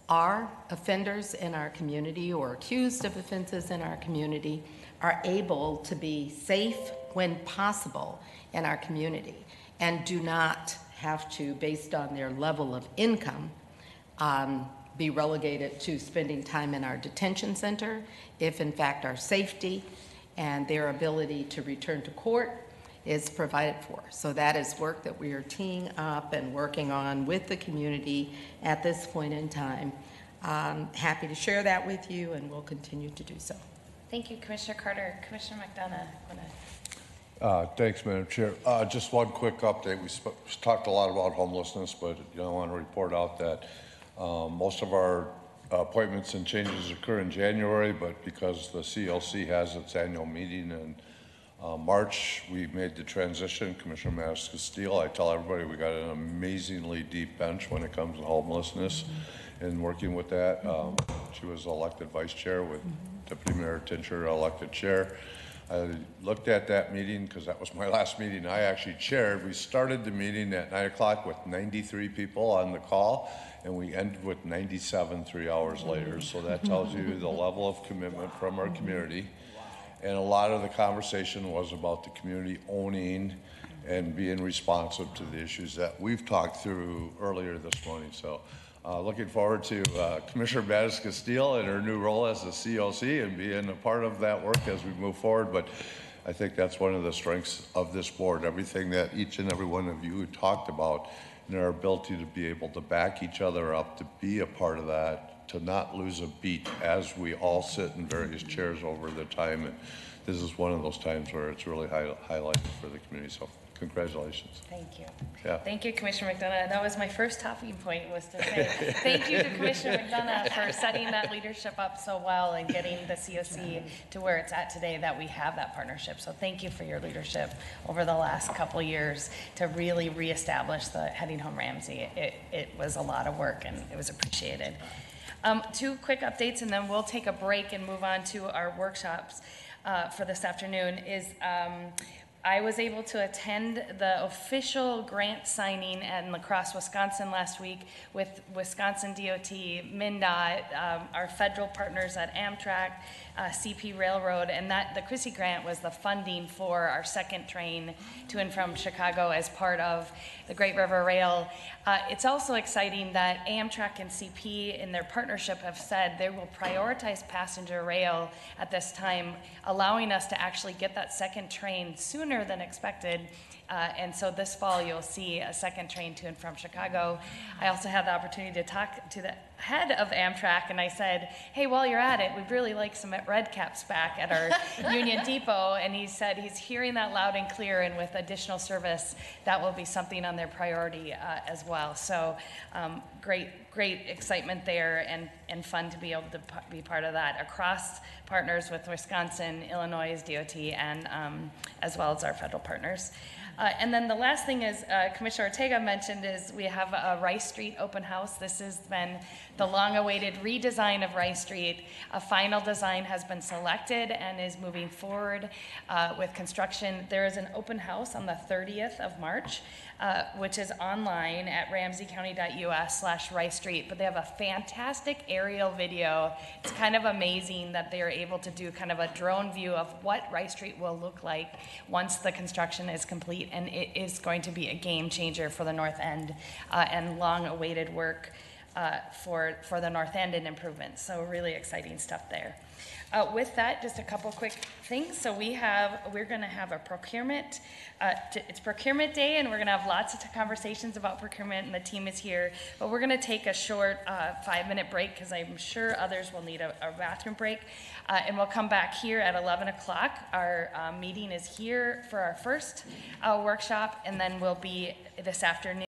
are offenders in our community or accused of offenses in our community are able to be safe when possible in our community and do not have to, based on their level of income, be relegated to spending time in our detention center if in fact our safety and their ability to return to court is provided for. So that is work that we are teeing up and working on with the community at this point in time. Happy to share that with you, and we'll continue to do so. Thank you, Commissioner Carter. Commissioner McDonough. Thanks, Madam Chair. Just one quick update. We talked a lot about homelessness, but I want to report out that most of our appointments and changes occur in January, but because the CLC has its annual meeting in March, we made the transition. Commissioner Manis-Castile, I tell everybody we got an amazingly deep bench when it comes to homelessness and working with that. She was elected vice chair with Deputy Mayor Tincher elected chair. I looked at that meeting because that was my last meeting I actually chaired. We started the meeting at 9 o'clock with 93 people on the call, and we ended with 97 3 hours later. So that tells you the level of commitment from our community. And a lot of the conversation was about the community owning and being responsive to the issues that we've talked through earlier this morning. So looking forward to Commissioner Manis-Castile and her new role as the CLC and being a part of that work as we move forward. But I think that's one of the strengths of this board, everything that each and every one of you talked about, and our ability to be able to back each other up, to be a part of that, to not lose a beat as we all sit in various chairs over the time. And this is one of those times where it's really highlighted for the community. So congratulations. Thank you. Yeah. Thank you, Commissioner McDonough. That was my first talking point, was to say thank you to Commissioner McDonough for setting that leadership up so well and getting the COC to where it's at today, that we have that partnership. So thank you for your leadership over the last couple of years to really reestablish the Heading Home Ramsey. It was a lot of work, and it was appreciated. Two quick updates, and then we'll take a break and move on to our workshops for this afternoon. I was able to attend the official grant signing in La Crosse, Wisconsin last week with Wisconsin DOT, MnDOT, our federal partners at Amtrak, CP Railroad, and the Chrissy grant was the funding for our second train to and from Chicago as part of the Great River Rail. It's also exciting that Amtrak and CP in their partnership have said they will prioritize passenger rail at this time, allowing us to actually get that second train sooner than expected. And so this fall you'll see a second train to and from Chicago. I also had the opportunity to talk to the head of Amtrak, and I said, hey, while you're at it, we'd really like some red caps back at our Union Depot. And he said he's hearing that loud and clear, and with additional service, that will be something on their priority as well. So great excitement there, and fun to be able to be part of that across partners with Wisconsin, Illinois DOT, and as well as our federal partners. And then the last thing is, Commissioner Ortega mentioned, is we have a Rice Street open house. This has been the long-awaited redesign of Rice Street. A final design has been selected and is moving forward with construction. There is an open house on the 30th of March, which is online at ramseycounty.us/Rice Street. But they have a fantastic aerial video. It's kind of amazing that they are able to do kind of a drone view of what Rice Street will look like once the construction is complete. And it is going to be a game changer for the North End and long-awaited work for the North End and improvements. So really exciting stuff there. With that, just a couple quick things. So we're going to have a procurement. It's procurement day, and we're going to have lots of conversations about procurement, and the team is here. But we're going to take a short 5-minute break because I'm sure others will need a bathroom break. And we'll come back here at 11 o'clock. Our meeting is here for our first workshop, and then we'll be this afternoon